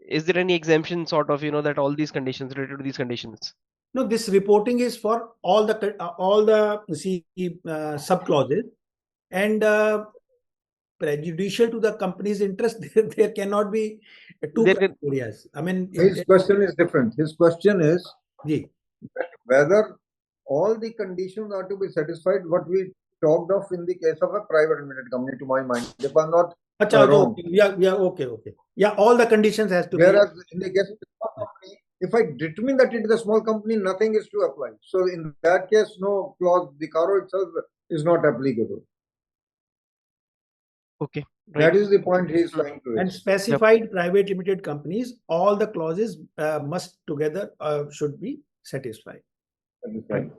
is there any exemption sort of, that all these conditions related to these conditions? No, this reporting is for all the sub clauses, and prejudicial to the company's interest. There cannot be two criteria. I mean, his question is different. His question is whether all the conditions are to be satisfied, what we talked of in the case of a private limited company, to my mind, if I'm not wrong. Yeah, okay. Yeah, all the conditions has to Whereas in the case of a small company, if I determine that it is a small company, nothing is to apply. So in that case, no clause, the CARO itself is not applicable. Okay. Right. That is the point he is trying to raise. And specified private limited companies, all the clauses must together should be satisfied. Right.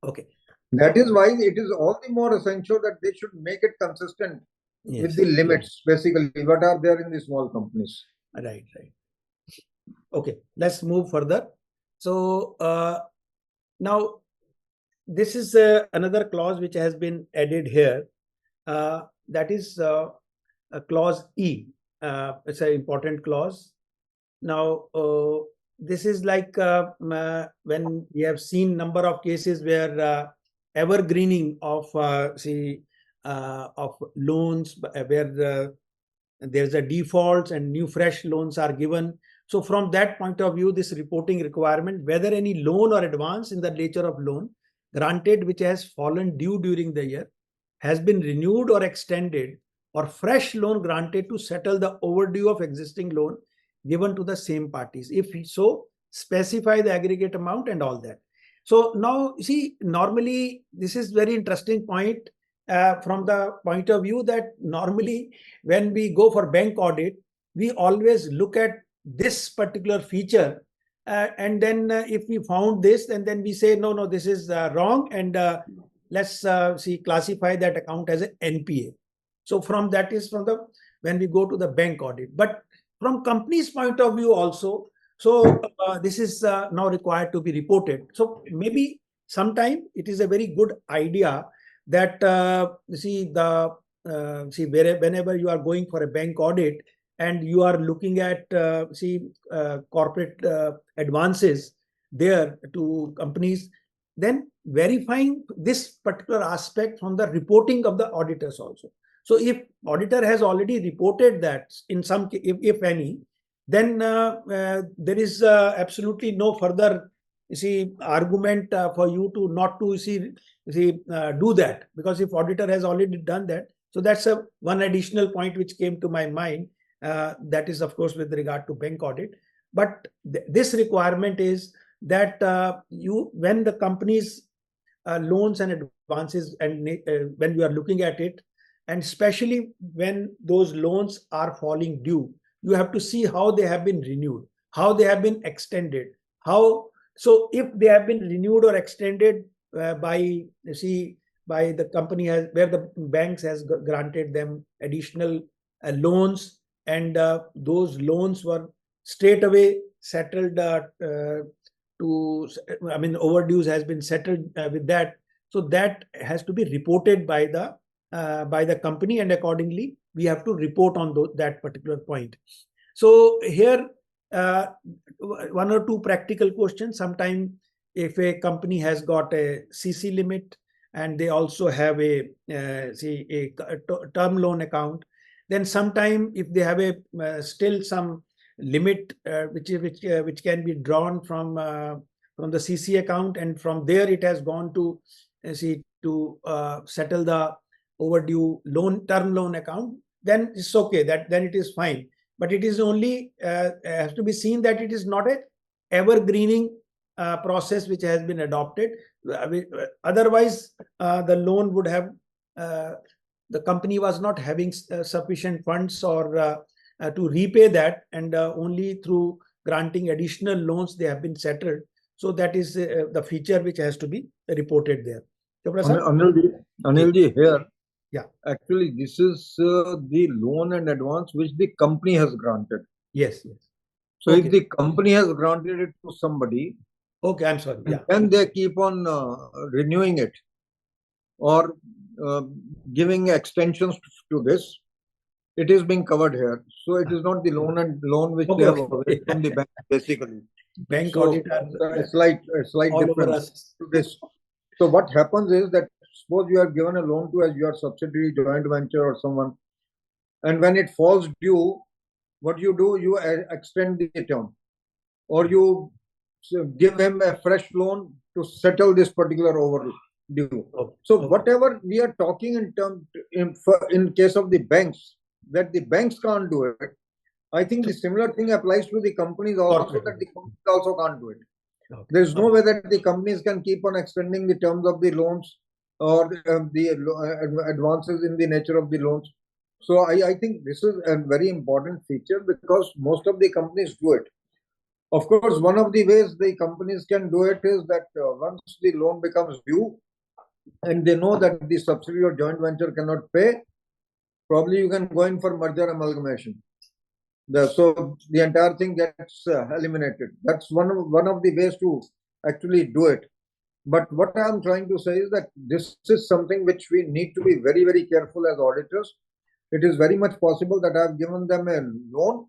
Okay. That is why it is all the more essential that they should make it consistent with the limits, basically, what are there in the small companies. Right. Okay, let's move further. So now this is another clause which has been added here. That is clause E. It's an important clause. Now, this is like when we have seen number of cases where evergreening of of loans, where there's a default and new fresh loans are given. So from that point of view, this reporting requirement, whether any loan or advance in the nature of loan granted which has fallen due during the year, has been renewed or extended, or fresh loan granted to settle the overdue of existing loan given to the same parties. If so, specify the aggregate amount and all that. So now, see, normally this is very interesting point from the point of view that normally when we go for bank audit, we always look at this particular feature. And then if we found this, and then we say, no, this is wrong. And let's classify that account as an NPA. So from that is from the, when we go to the bank audit. But from company's point of view also, so this is now required to be reported. So maybe sometime it is a very good idea that whenever you are going for a bank audit and you are looking at corporate advances there to companies, then verifying this particular aspect from the reporting of the auditors also. So if auditor has already reported that in some, if any, then there is absolutely no further argument for you to not to do that, because if auditor has already done that. So that's one additional point which came to my mind. That is, of course, with regard to bank audit. But this requirement is that when the company's loans and advances, and when you are looking at it, and especially when those loans are falling due, you have to see how they have been renewed, how they have been extended, how. So if they have been renewed or extended by the company where the banks has granted them additional loans, and those loans were straight away settled overdues has been settled with that. So that has to be reported by the company, and accordingly we have to report on that particular point. So here one or two practical questions. Sometime if a company has got a CC limit and they also have a term loan account, then sometime if they have a still some limit which can be drawn from the CC account, and from there it has gone to settle the overdue term loan account, then it's okay, then it is fine. But it is only has to be seen that it is not a evergreening process which has been adopted. Otherwise, the loan would have the company was not having sufficient funds or to repay that, and only through granting additional loans they have been settled. So that is the feature which has to be reported there. Anilji, here, yeah, actually this is the loan and advance which the company has granted. Yes. So if the company has granted it to somebody, okay, I'm sorry, yeah, and they keep on renewing it or giving extensions to this, it is being covered here. So it is not the loan which they have availed from the bank, basically. Bank so audit a slight difference to this. So what happens is that suppose you are given a loan to as your subsidiary, joint venture or someone, and when it falls due, what you do, you extend the term, or you give him a fresh loan to settle this particular overdue. So whatever we are talking in case of the banks, that the banks can't do it, I think the similar thing applies to the companies also, that the companies also can't do it. There is no way that the companies can keep on extending the terms of the loans or the advances in the nature of the loans. So I think this is a very important feature, because most of the companies do it. Of course, one of the ways the companies can do it is that once the loan becomes due and they know that the subsidiary or joint venture cannot pay, probably you can go in for merger amalgamation. So the entire thing gets eliminated. That's one of the ways to actually do it. But what I'm trying to say is that this is something which we need to be very, very careful as auditors. It is very much possible that I've given them a loan,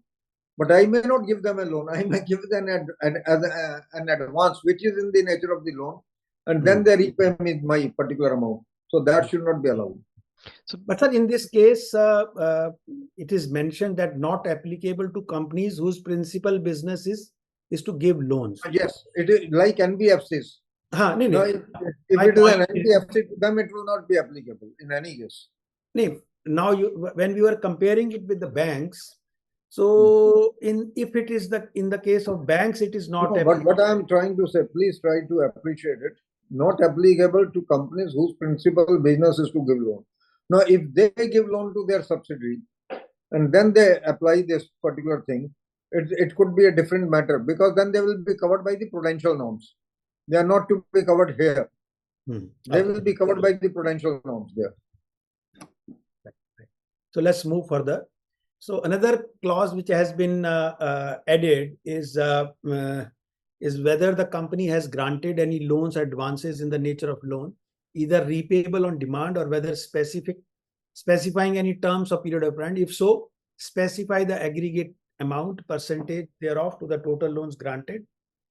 but I may not give them a loan. I may give them an advance, which is in the nature of the loan, and then they repay me my particular amount. So that should not be allowed. So, but sir, in this case, it is mentioned that not applicable to companies whose principal business is to give loans. Yes, it is like NBFCs. No, Now, if it is an NBFC, to them it will not be applicable in any case. Now, when we were comparing it with the banks, so if it is in the case of banks, it is not. No, but what I am trying to say, please try to appreciate it. Not applicable to companies whose principal business is to give loan. Now, if they give loan to their subsidiary and then they apply this particular thing, it could be a different matter, because then they will be covered by the prudential norms. They are not to be covered here. They will be covered by the prudential norms there. So let's move further. So another clause which has been added is whether the company has granted any loans or advances in the nature of loan, either repayable on demand or whether specifying any terms or period of time. If so, specify the aggregate amount, percentage thereof to the total loans granted,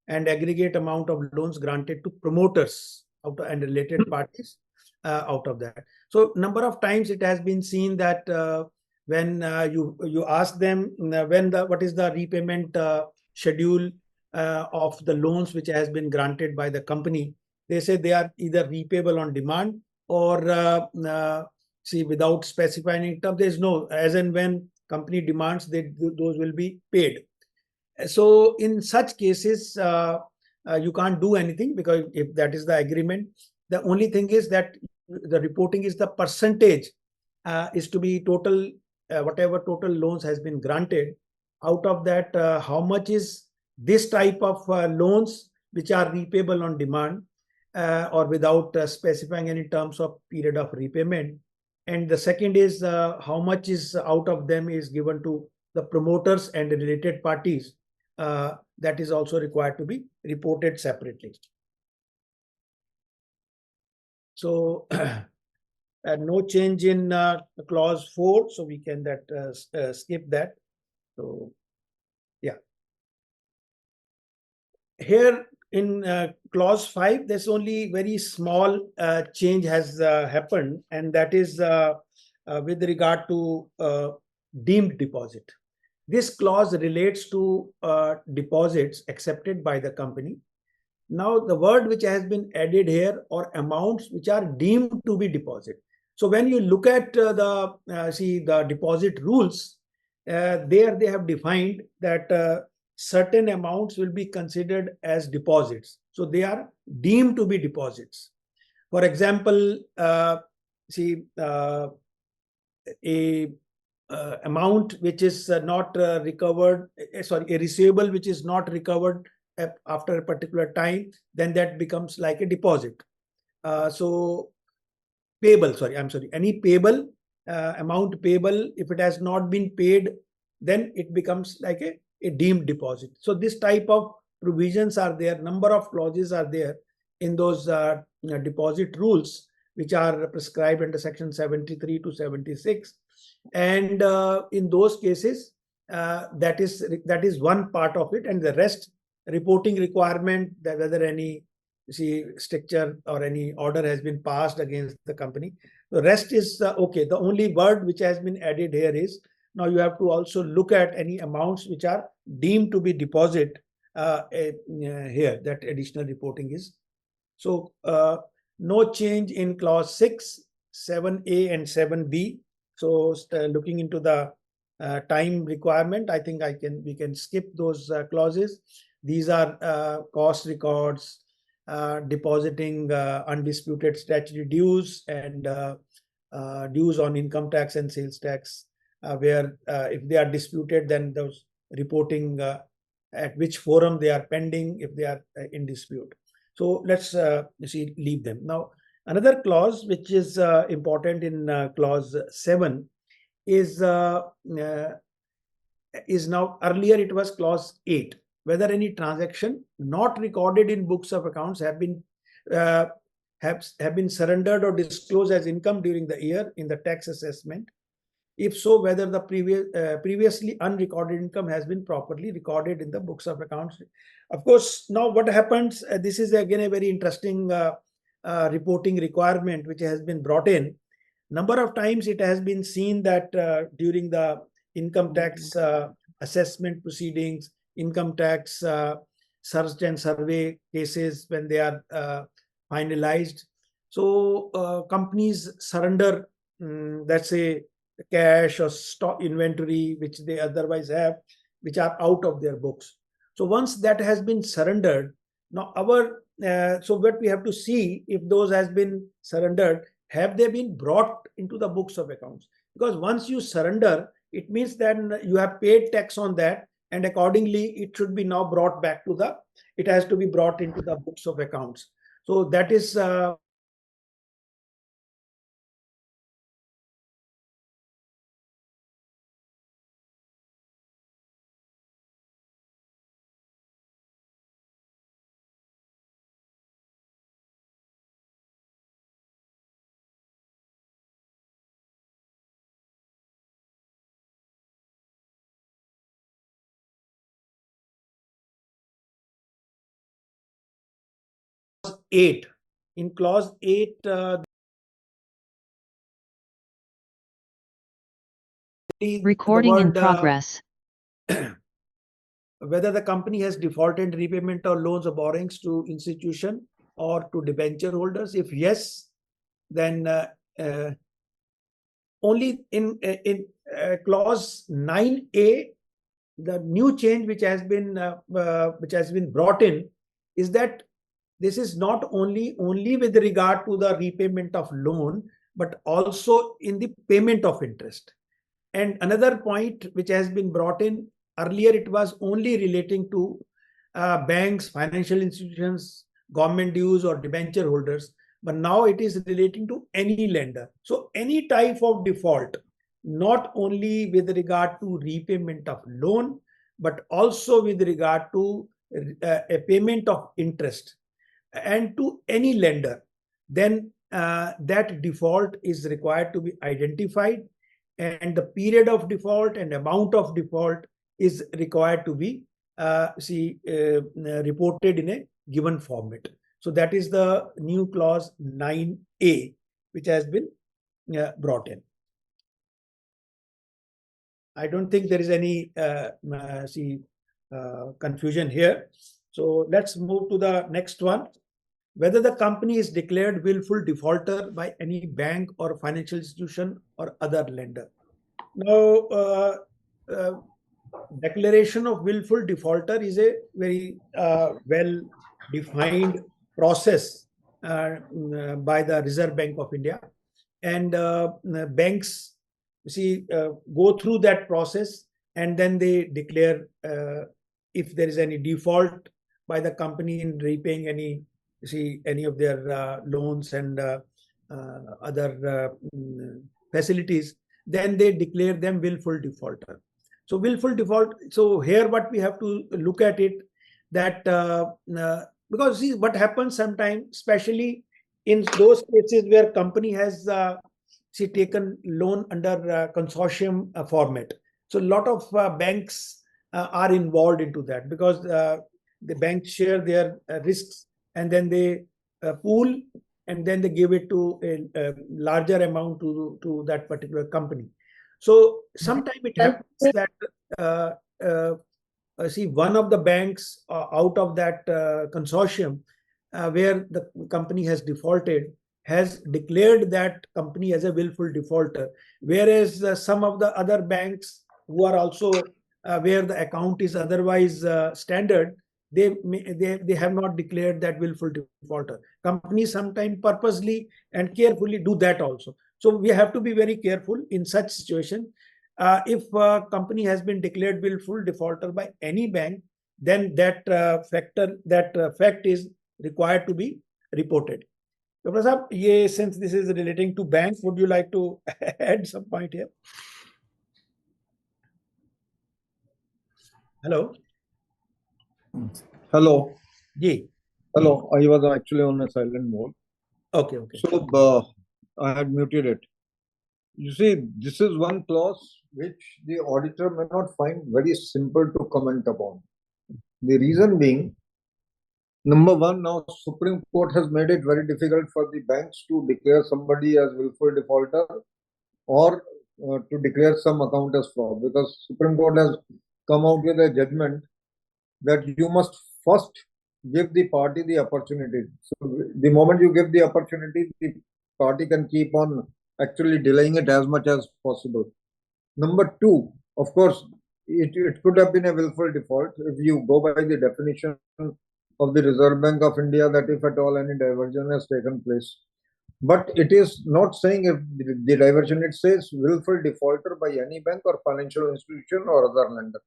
and aggregate amount of loans granted to promoters and related parties out of that. So number of times it has been seen that when you ask them what is the repayment schedule of the loans which has been granted by the company, they say they are either repayable on demand or without specifying term. There is no as and when company demands, those will be paid. So in such cases, you can't do anything, because if that is the agreement, the only thing is that the reporting is the percentage is to be total, whatever total loans has been granted. Out of that, how much is this type of loans which are repayable on demand or without specifying any terms of period of repayment. And the second is how much is out of them is given to the promoters and the related parties. That is also required to be reported separately. So no change in clause 4, so we can skip that. So yeah, here in clause 5, there's only very small change has happened, and that is with regard to deemed deposit. This clause relates to deposits accepted by the company. Now, the word which has been added here are amounts which are deemed to be deposit. So when you look at the deposit rules, there they have defined that certain amounts will be considered as deposits. So they are deemed to be deposits. For example, a amount which is not recovered, a receivable which is not recovered after a particular time, then that becomes like a deposit. Any payable amount payable, if it has not been paid, then it becomes like a deemed deposit. So this type of provisions are there, number of clauses are there in those deposit rules, which are prescribed under section 73 to 76. And in those cases, that is one part of it, and the rest reporting requirement, that whether any stricture or any order has been passed against the company. The rest is okay. The only word which has been added here is now you have to also look at any amounts which are deemed to be deposit here. That additional reporting is. So no change in clause 6, 7A and 7B. So looking into the time requirement, I think we can skip those clauses. These are cost records, depositing undisputed statutory dues and dues on income tax and sales tax, where if they are disputed, then those reporting at which forum they are pending if they are in dispute. So let's leave them. Now, another clause which is important in clause 7 is now, earlier it was clause 8, whether any transaction not recorded in books of accounts have been surrendered or disclosed as income during the year in the tax assessment. If so, whether the previously unrecorded income has been properly recorded in the books of accounts. Of course, now what happens, this is again a very interesting reporting requirement which has been brought in. Number of times it has been seen that during the income tax assessment proceedings, income tax search and survey cases, when they are finalized, so companies surrender, let's say, cash or stock inventory which they otherwise have, which are out of their books. So once that has been surrendered, now so what we have to see, if those has been surrendered, have they been brought into the books of accounts? Because once you surrender, it means then you have paid tax on that, and accordingly it should be now brought back to it has to be brought into the books of accounts. So that is clause 8. In clause 8, Recording in progress. Whether the company has defaulted repayment or loans or borrowings to institution or to debenture holders. If yes, then only in clause 9A, the new change which has been brought in is that this is not only with regard to the repayment of loan, but also in the payment of interest. And another point which has been brought in, earlier it was only relating to banks, financial institutions, government dues or debenture holders, but now it is relating to any lender. So any type of default, not only with regard to repayment of loan, but also with regard to a payment of interest and to any lender, then that default is required to be identified, and the period of default and amount of default is required to be reported in a given format. So that is the new clause 9A which has been brought in. I don't think there is any confusion here. So let's move to the next one. Whether the company is declared willful defaulter by any bank or financial institution or other lender. Now, declaration of willful defaulter is a very well-defined process by the Reserve Bank of India, and banks go through that process, and then they declare if there is any default by the company in repaying any of their loans and other facilities, then they declare them willful defaulter. So willful default. So here what we have to look at it, that because see what happens sometimes, especially in those cases where company has taken loan under consortium format. So a lot of banks are involved into that, because the banks share their risks, and then they pool, and then they give it to a larger amount to that particular company. So sometimes it happens that one of the banks out of that consortium where the company has defaulted has declared that company as a willful defaulter, whereas some of the other banks who are also where the account is otherwise standard, they have not declared that willful defaulter. Companies sometimes purposely and carefully do that also. So we have to be very careful in such situation. If a company has been declared willful defaulter by any bank, then that fact is required to be reported. Dr. Saab, since this is relating to banks, would you like to add some point here? Hello. Hello. Ji. Hello. I was actually on a silent mode. Okay. So I had muted it. You see, this is one clause which the auditor may not find very simple to comment upon. The reason being, number one, now Supreme Court has made it very difficult for the banks to declare somebody as willful defaulter or to declare some account as fraud, because Supreme Court has come out with a judgment that you must first give the party the opportunity. So the moment you give the opportunity, the party can keep on actually delaying it as much as possible. Number two, of course, it could have been a willful default if you go by the definition of the Reserve Bank of India, that if at all any diversion has taken place. But it is not saying if the diversion, it says willful defaulter by any bank or financial institution or other lender.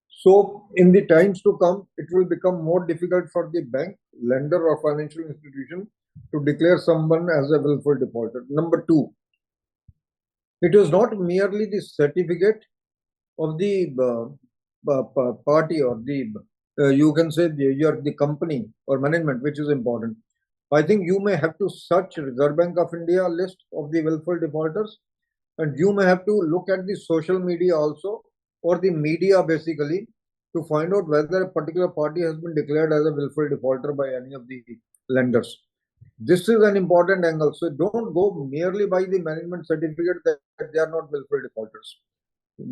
So in the times to come, it will become more difficult for the bank, lender or financial institution to declare someone as a willful defaulter. Number two, it is not merely the certificate of the party or the you can say the company or management which is important. I think you may have to search Reserve Bank of India list of the willful defaulters, and you may have to look at the social media also, or the media basically, to find out whether a particular party has been declared as a willful defaulter by any of the lenders. This is an important angle. So don't go merely by the management certificate that they are not willful defaulters.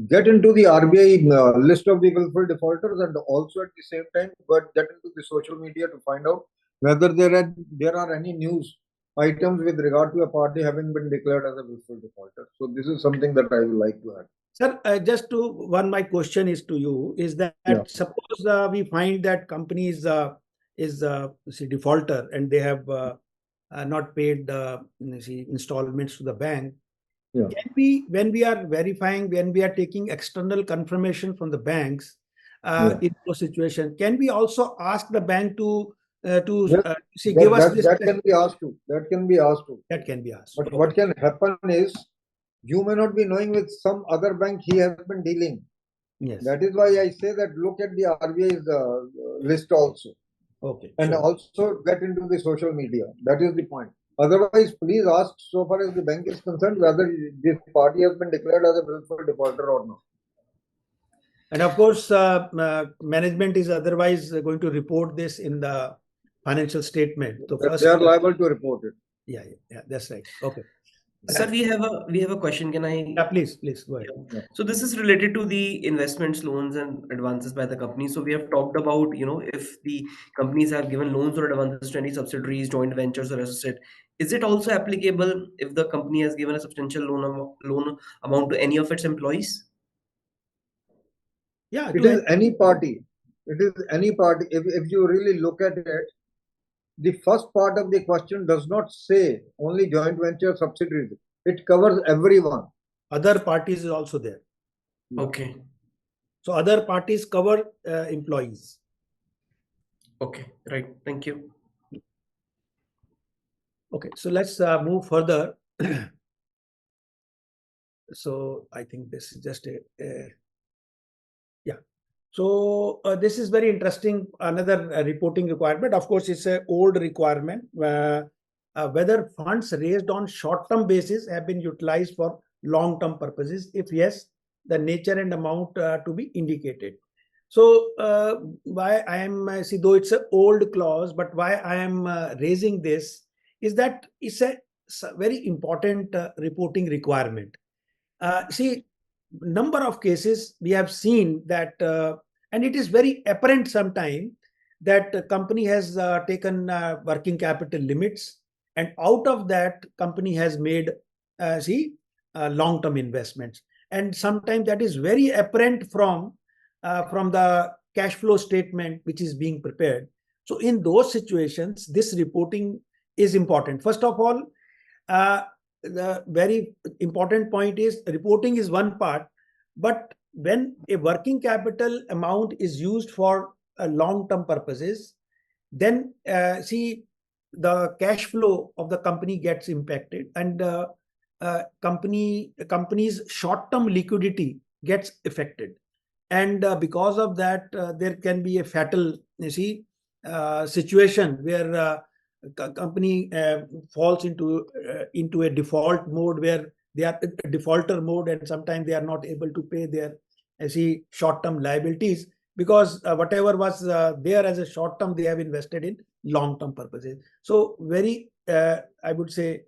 Get into the RBI list of the willful defaulters, and also at the same time get into the social media to find out whether there are any news items with regard to a party having been declared as a willful defaulter. So this is something that I would like to add. Sir, my question is to you is that suppose we find that company is defaulter and they have not paid installments to the bank. Yeah. Can we, when we are verifying, when we are taking external confirmation from the banks in those situations, can we also ask the bank to give us this? That can be asked to. That can be asked to. That can be asked. But Okay. what can happen is, you may not be knowing with some other bank he has been dealing. Yes. That is why I say that look at the RBI's list also. Okay. And also get into the social media. That is the point. Otherwise, please ask, so far as the bank is concerned, whether this party has been declared as a willful defaulter or not. And of course, management is otherwise going to report this in the financial statement. So they are liable to report it. Yeah, that's right. Okay. Sir, we have a question. Can I? Yeah, please go ahead. Yeah. So this is related to the investments, loans, and advances by the company. So we have talked about, if the companies have given loans or advances to any subsidiaries, joint ventures, or associate, is it also applicable if the company has given a substantial loan amount to any of its employees? Yeah, it is any party. It is any party. If you really look at it, the first part of the question does not say only joint venture subsidiaries. It covers everyone. Other parties is also there. Okay. So other parties cover employees. Okay, right. Thank you. Okay, so let's move further. So I think this is just yeah. So this is very interesting. Another reporting requirement. Of course, it's an old requirement. Whether funds raised on short-term basis have been utilized for long-term purposes. If yes, the nature and amount to be indicated. So why I am though it's an old clause, but why I am raising this is that it's a very important reporting requirement. Number of cases we have seen that, and it is very apparent sometime that the company has taken working capital limits, and out of that company has made long-term investments, and sometimes that is very apparent from the cash flow statement which is being prepared. So in those situations, this reporting is important. First of all, the very important point is reporting is one part, but when a working capital amount is used for long-term purposes, then see the cash flow of the company gets impacted, and company's short-term liquidity gets affected, and because of that there can be a fatal situation where company falls into a default mode, where they are a defaulter mode, and sometimes they are not able to pay their short-term liabilities, because whatever was there as a short term, they have invested in long term purposes. So very I would say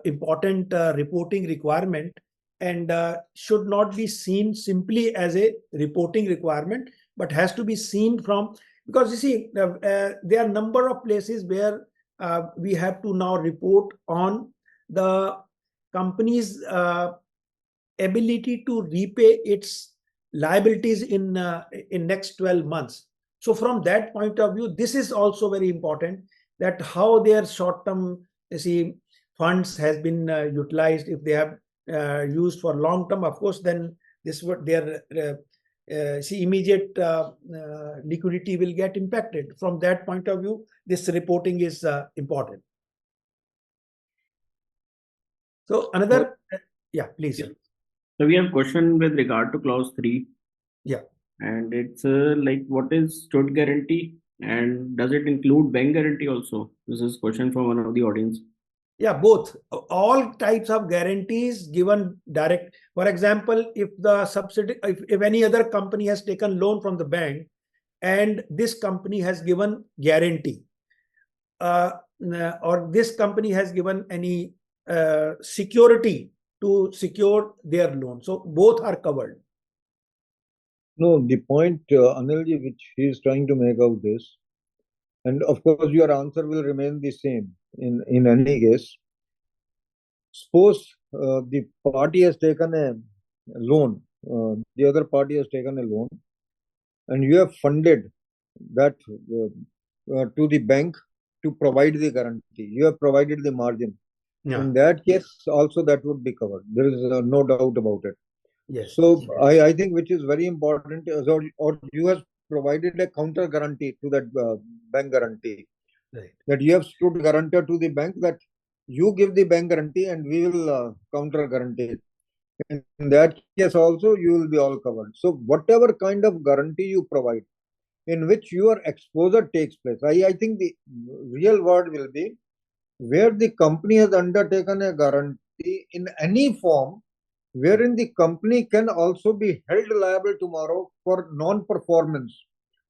important reporting requirement, and should not be seen simply as a reporting requirement, but has to be seen from, because you see there are number of places where we have to now report on the company's ability to repay its liabilities in next 12 months. So from that point of view, this is also very important, that how their short term funds has been utilized. If they have used for long term, of course, then this would their immediate liquidity will get impacted. From that point of view, this reporting is important. So another, yeah, please. Yeah. So we have question with regard to clause 3. Yeah. And it's like, what is stood guarantee, and does it include bank guarantee also? This is question from one of the audience. Yeah, both. All types of guarantees given direct. For example, if the subsidy, if any other company has taken loan from the bank, and this company has given guarantee, or this company has given any security to secure their loan, so both are covered. No, the point, Anilji, which he is trying to make out is, and of course your answer will remain the same in any case. Suppose the party has taken a loan, the other party has taken a loan, and you have funded that to the bank to provide the guarantee. You have provided the margin. Yeah. In that case, also that would be covered. There is no doubt about it. Yes. So I think which is very important, or you have provided a counter guarantee to that bank guarantee. Right. That you have stood guarantor to the bank, that you give the bank guarantee and we will counter guarantee. In that case also you will be all covered. So whatever kind of guarantee you provide, in which your exposure takes place, I think the real word will be where the company has undertaken a guarantee in any form, wherein the company can also be held liable tomorrow for non-performance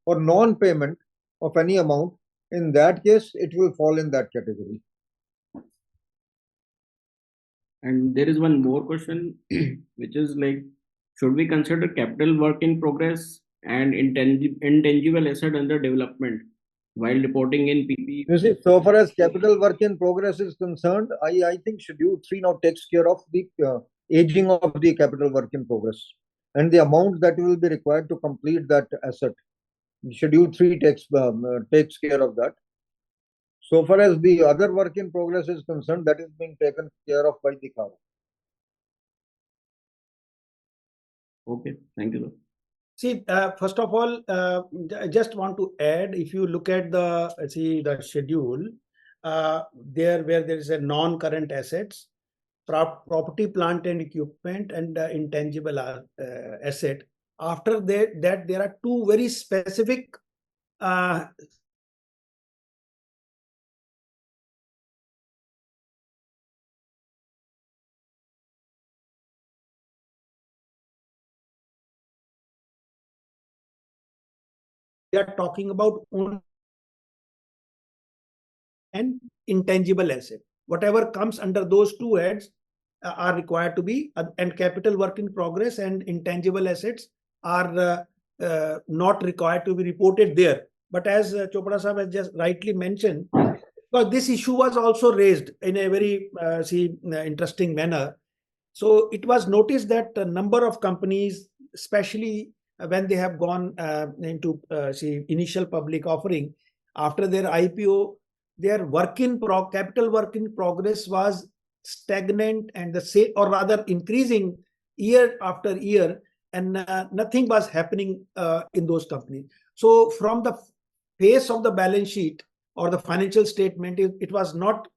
or non-payment of any amount. In that case, it will fall in that category. And there is one more question, which is like, should we consider capital work in progress and intangible asset under development while reporting in PP? You see, so far as capital work in progress is concerned, I think Schedule 3 now takes care of the aging of the capital work in progress and the amount that will be required to complete that asset. Schedule 3 takes care of that. So far as the other work in progress is concerned, that is being taken care of by the CARO. Okay, thank you. See, first of all, I just want to add, if you look at the schedule, there where there is a non-current assets, property, plant and equipment, and intangible asset. After that, there are two very specific we are talking about and intangible asset. Whatever comes under those two heads are required to be, and capital work in progress and intangible assets are not required to be reported there. But as Chopra Sahab has just rightly mentioned, because this issue was also raised in a very interesting manner. So it was noticed that a number of companies, especially when they have gone into initial public offering, after their IPO, their capital work in progress was stagnant, and or rather increasing year after year, and nothing was happening in those companies. So from the face of the balance sheet or the financial statement, it was not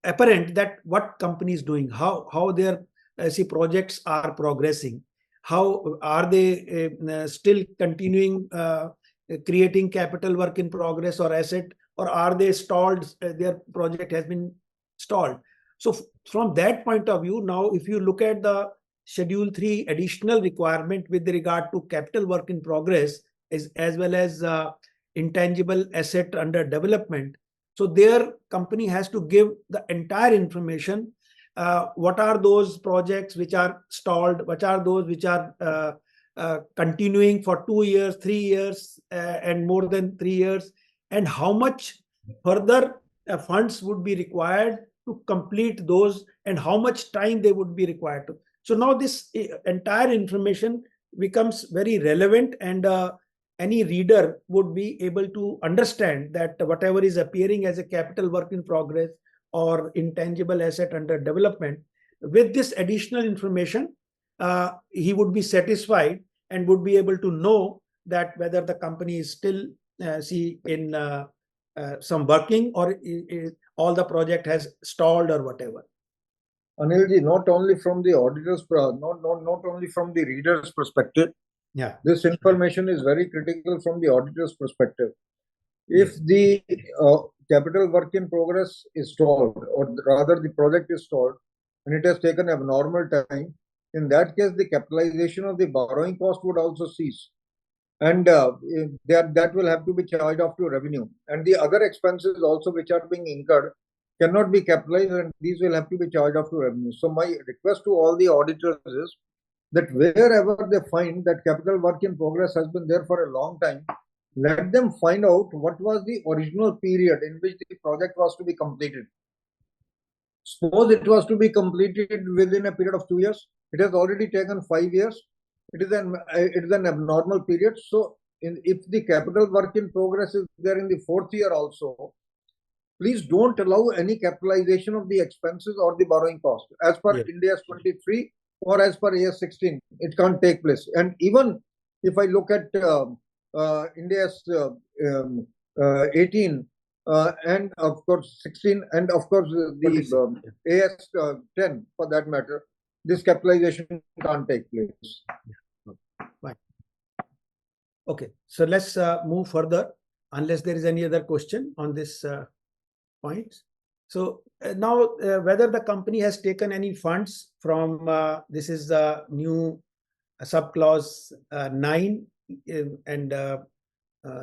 apparent that what company is doing, how their projects are progressing, how are they still continuing creating capital work in progress or asset, or are they stalled, their project has been stalled. So from that point of view, now if you look at the Schedule 3 additional requirement with regard to capital work in progress as well as intangible asset under development, so their company has to give the entire information. What are those projects which are stalled? What are those which are continuing for 2 years, 3 years, and more than 3 years? And how much further funds would be required to complete those, and how much time they would be required to. So now this entire information becomes very relevant, and any reader would be able to understand that whatever is appearing as a capital work in progress or intangible asset under development, with this additional information, he would be satisfied and would be able to know that whether the company is still in some working, or all the project has stalled or whatever. Anilji, not only from the auditors, not only from the reader's perspective. Yeah. This information is very critical from the auditor's perspective. If the capital work in progress is stalled, or rather the project is stalled, and it has taken abnormal time, in that case, the capitalization of the borrowing cost would also cease. And that will have to be charged off to revenue. And the other expenses also which are being incurred cannot be capitalized, and these will have to be charged off to revenue. So my request to all the auditors is that wherever they find that capital work in progress has been there for a long time, let them find out what was the original period in which the project was to be completed. Suppose it was to be completed within a period of 2 years. It has already taken 5 years. It is an abnormal period. So if the capital work in progress is there in the 4th year also, please don't allow any capitalization of the expenses or the borrowing cost. As per Ind AS 23 or as per AS 16, it can't take place. And even if I look at Ind AS 18 and of course 16, and of course the AS 10 for that matter, this capitalization can't take place. Right. Okay, so let's move further, unless there is any other question on this point. So now whether the company has taken any funds from this is the new subclause 9 and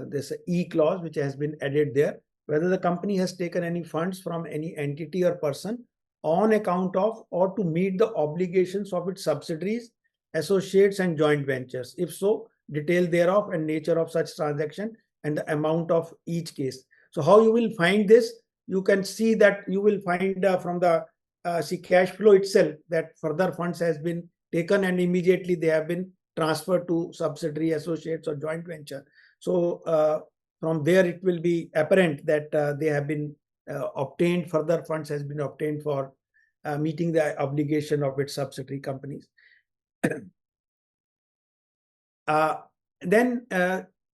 this E clause which has been added there, whether the company has taken any funds from any entity or person on account of or to meet the obligations of its subsidiaries, associates and joint ventures. If so, detail thereof and nature of such transaction and the amount of each case. So how you will find this? You can see that you will find from the cash flow itself that further funds has been taken and immediately they have been transferred to subsidiary, associates or joint venture. So from there it will be apparent that they have been obtained, further funds has been obtained for meeting the obligation of its subsidiary companies. Then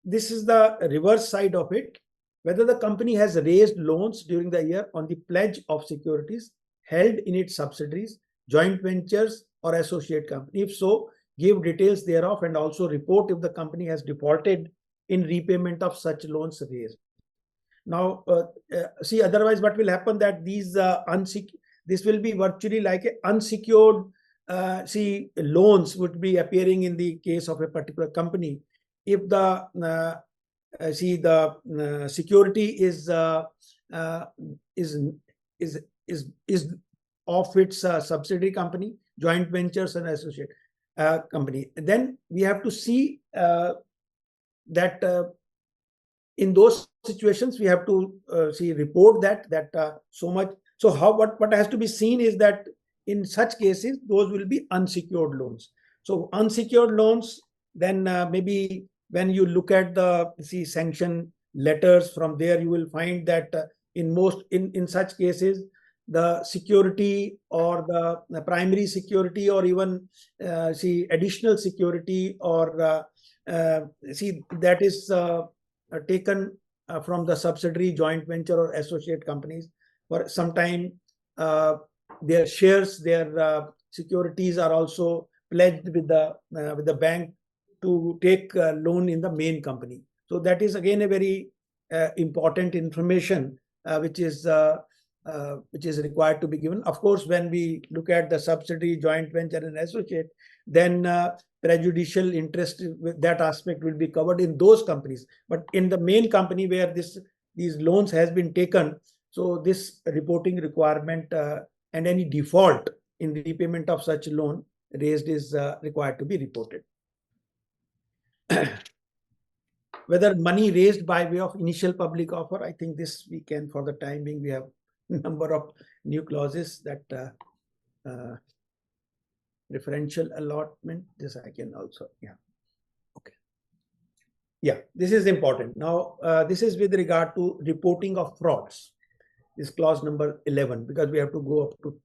this is the reverse side of it. Whether the company has raised loans during the year on the pledge of securities held in its subsidiaries, joint ventures or associate company. If so, give details thereof and also report if the company has defaulted in repayment of such loans raised. Now, see, otherwise what will happen that these this will be virtually like a unsecured loans would be appearing in the case of a particular company. If the security is of its subsidiary company, joint ventures and associate company, then we have to see that in those situations we have to report that so much. So what has to be seen is that in such cases those will be unsecured loans. So unsecured loans, then maybe when you look at the sanction letters, from there you will find that in such cases the security or the primary security or even additional security or that is taken from the subsidiary, joint venture or associate companies. For some time, their shares, their securities are also pledged with the bank to take a loan in the main company. So that is again a very important information which is required to be given. Of course, when we look at the subsidiary, joint venture and associate, then prejudicial interest, that aspect will be covered in those companies. But in the main company where these loans has been taken, so this reporting requirement and any default in repayment of such loan raised is required to be reported. Whether money raised by way of initial public offer, I think this we can, for the time being, we have number of new clauses that preferential allotment, this I can also, okay. This is important. Now, this is with regard to reporting of frauds. This clause number 11, because we have to go up to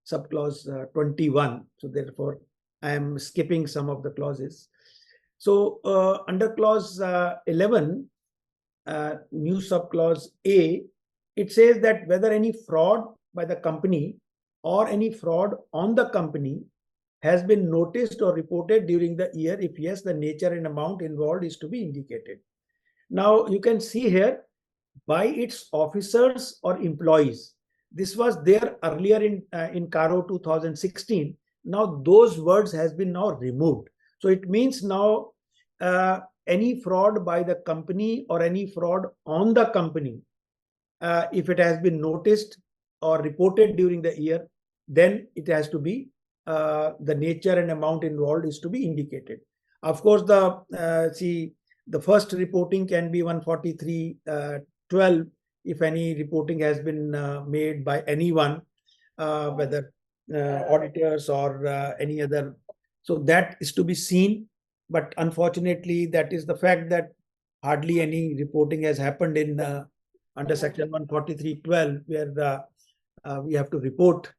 subclause 21. So therefore, I am skipping some of the clauses. So under clause 11, new subclause A, it says that whether any fraud by the company or any fraud on the company has been noticed or reported during the year. If yes, the nature and amount involved is to be indicated. Now you can see here, by its officers or employees. This was there earlier in CARO 2016. Now those words has been now removed. So it means now any fraud by the company or any fraud on the company, if it has been noticed or reported during the year, then it has to be the nature and amount involved is to be indicated. Of course, the first reporting can be 143.12 if any reporting has been made by anyone, whether auditors or any other. So that is to be seen. But unfortunately, that is the fact that hardly any reporting has happened in under section 143.12 where we have to report.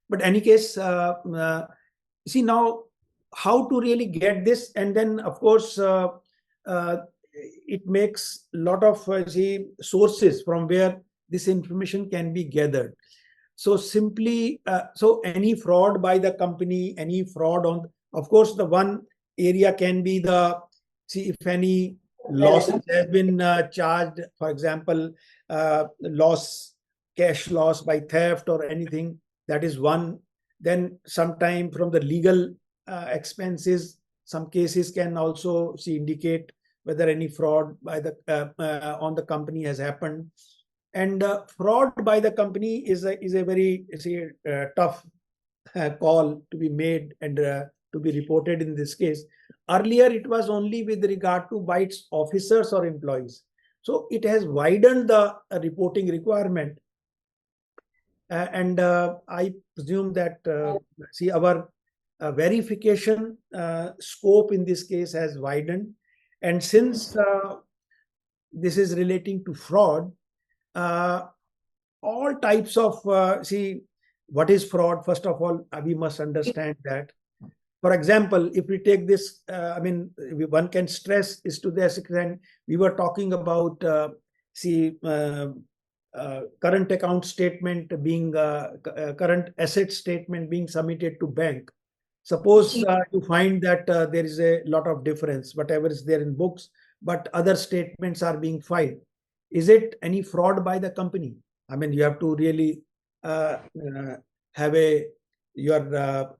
But any case, see now how to really get this, and then of course it makes a lot of sources from where this information can be gathered. So simply, so any fraud by the company, any fraud on, of course, the one area can be if any losses have been charged, for example, cash loss by theft or anything, that is one. Then sometime from the legal expenses, some cases can also indicate whether any fraud by the on the company has happened. And fraud by the company is a very tough call to be made and to be reported in this case. Earlier, it was only with regard to by its officers or employees. So it has widened the reporting requirement. And I presume that our verification scope in this case has widened. And since this is relating to fraud, all types of, what is fraud? First of all, we must understand that. For example, if we take this, one can stress is to this extent, we were talking about, current account statement being, current asset statement being submitted to bank. Suppose you find that there is a lot of difference, whatever is there in books, but other statements are being filed. Is it any fraud by the company? I mean, you have to really have your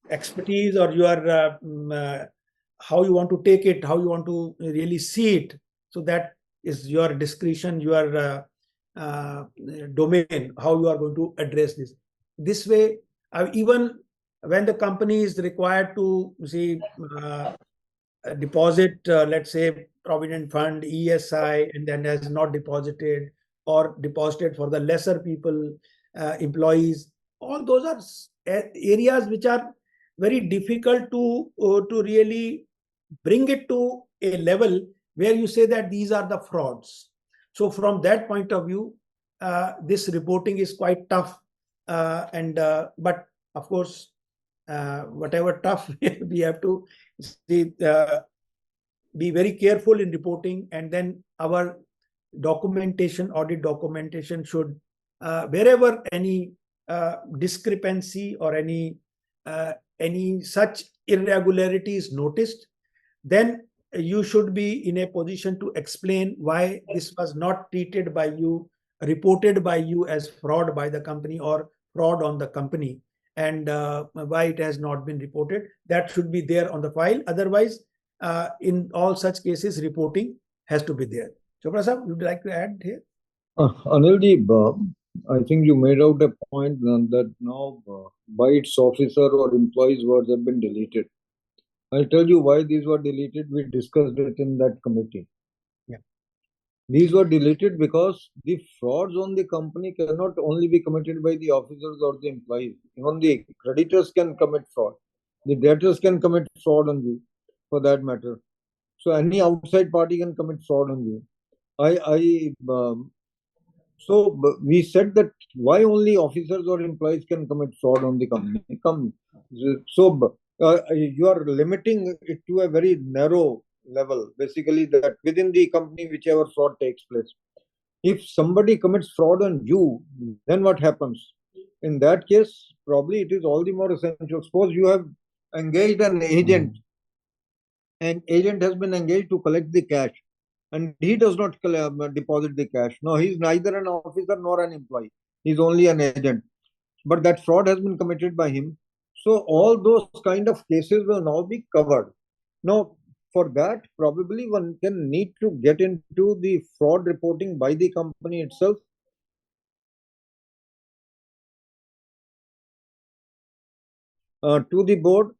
expertise or your how you want to take it, how you want to really see it. So that is your discretion, your domain, how you are going to address this. This way, even when the company is required to deposit, let's say, provident fund, ESI, and then has not deposited or deposited for the lesser people, employees, all those are areas which are very difficult to really bring it to a level where you say that these are the frauds. So from that point of view, this reporting is quite tough, but of course, whatever tough, we have to see, be very careful in reporting, and then our documentation, audit documentation should, wherever any discrepancy or any such irregularity is noticed, then you should be in a position to explain why this was not treated by you, reported by you as fraud by the company or fraud on the company, and why it has not been reported. That should be there on the file. Otherwise, in all such cases, reporting has to be there. Chopra sir, would you like to add here? Anilji, I think you made out a point that now by its officer or employees' words have been deleted. I'll tell you why these were deleted. We discussed it in that committee. Yeah. These were deleted because the frauds on the company cannot only be committed by the officers or the employees. Even the creditors can commit fraud. The debtors can commit fraud on you, for that matter. So any outside party can commit fraud on you. So we said that why only officers or employees can commit fraud on the company. So you are limiting it to a very narrow level, basically, that within the company, whichever fraud takes place. If somebody commits fraud on you, then what happens? In that case, probably it is all the more essential. Suppose you have engaged an agent, and agent has been engaged to collect the cash, and he does not deposit the cash. No, he is neither an officer nor an employee. He is only an agent. But that fraud has been committed by him. So all those kind of cases will now be covered. Now, for that, probably one can need to get into the fraud reporting by the company itself. To the board,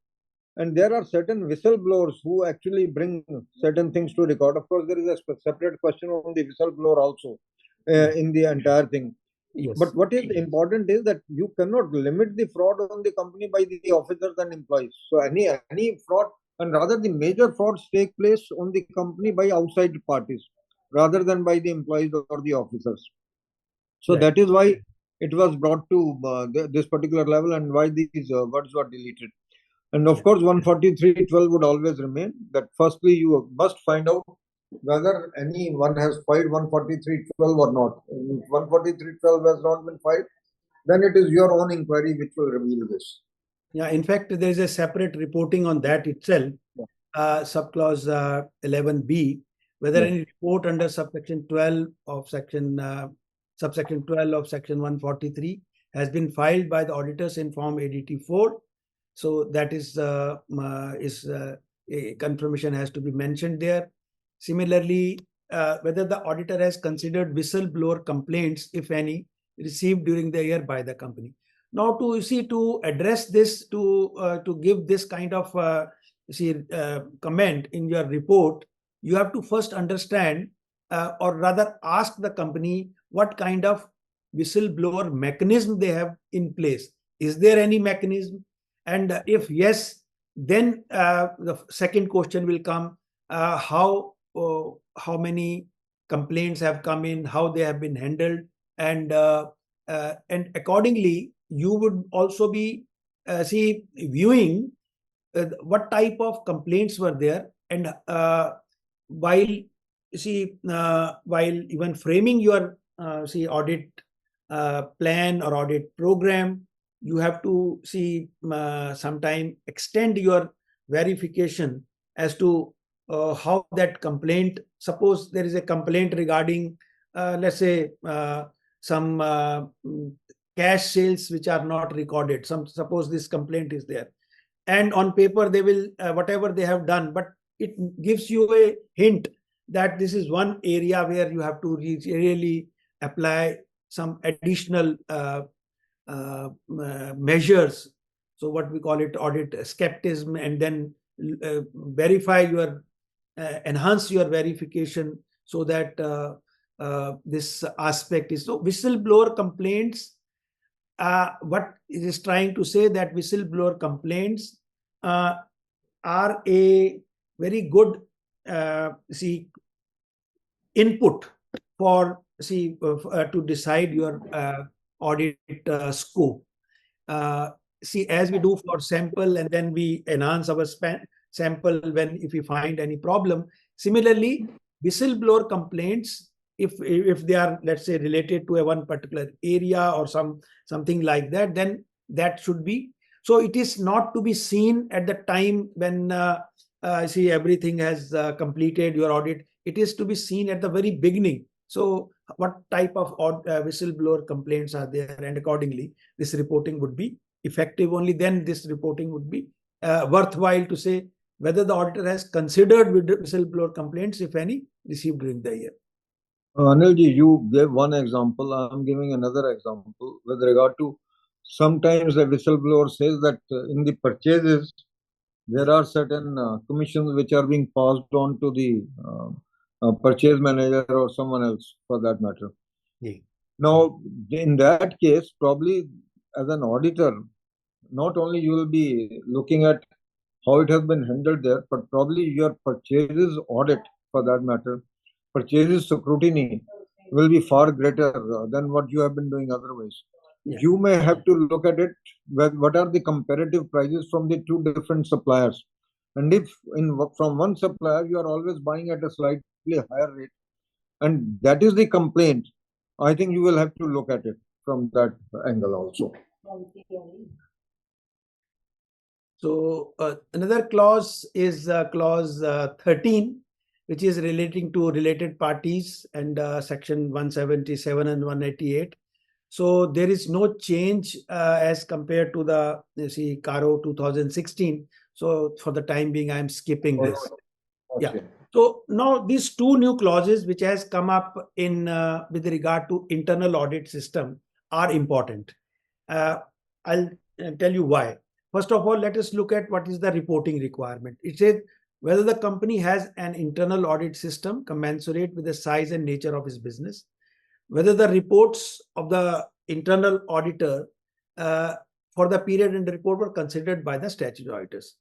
and there are certain whistleblowers who actually bring certain things to record. Of course, there is a separate question on the whistleblower also in the entire thing. Yes. But what is important is that you cannot limit the fraud on the company by the officers and employees. So any fraud, and rather the major frauds take place on the company by outside parties rather than by the employees or the officers. So Right. that is why it was brought to this particular level, and why these words were deleted. And of course, 143.12 would always remain. That firstly, you must find out whether anyone has filed 143.12 or not. If 143.12 has not been filed, then it is your own inquiry which will reveal this. Yeah, in fact, there is a separate reporting on that itself, subclause 11B, whether any report under subsection 12 of subsection 12 of section 143 has been filed by the auditors in form ADT 4. So that is a confirmation has to be mentioned there. Similarly, whether the auditor has considered whistleblower complaints, if any, received during the year by the company. Now, to address this, to give this kind of comment in your report, you have to first understand, or rather ask the company what kind of whistleblower mechanism they have in place. Is there any mechanism? And if yes, then the second question will come: how many complaints have come in, how they have been handled, and accordingly, you would also be viewing what type of complaints were there, and while even framing your audit plan or audit program, you have to sometime extend your verification as to how that complaint. Suppose there is a complaint regarding, let's say, some cash sales which are not recorded. Suppose this complaint is there, and on paper they will whatever they have done, but it gives you a hint that this is one area where you have to really apply some additional measures. So what we call it audit skepticism, and then verify your enhance your verification so that this aspect is. So whistleblower complaints, what it is trying to say that whistleblower complaints are a very good input for to decide your audit scope. As we do for sample, and then we enhance our sample when if we find any problem. Similarly, whistleblower complaints, if they are, let's say, related to a one particular area or something like that, then that should be. So it is not to be seen at the time when everything has completed your audit. It is to be seen at the very beginning. So what type of whistleblower complaints are there, and accordingly this reporting would be effective. Only then this reporting would be worthwhile to say whether the auditor has considered whistleblower complaints, if any, received during the year. Anilji, you gave one example. I'm giving another example with regard to sometimes the whistleblower says that in the purchases there are certain commissions which are being passed on to the purchase manager or someone else for that matter. Yeah. Now, in that case, probably as an auditor, not only you will be looking at how it has been handled there, but probably your purchases audit for that matter, purchases scrutiny will be far greater than what you have been doing otherwise. Yeah. You may have to look at it, what are the comparative prices from the two different suppliers. And if from one supplier you are always buying at a slightly higher rate, and that is the complaint, I think you will have to look at it from that angle also. So another clause is clause 13, which is relating to related parties, and section 177 and 188. So there is no change as compared to the CARO 2016. So for the time being, I'm skipping this. Okay. Yeah. So now these two new clauses which has come up in with regard to internal audit system are important. I'll tell you why. First of all, let us look at what is the reporting requirement. It says whether the company has an internal audit system commensurate with the size and nature of its business, whether the reports of the internal auditor for the period in the report were considered by the statutory auditors.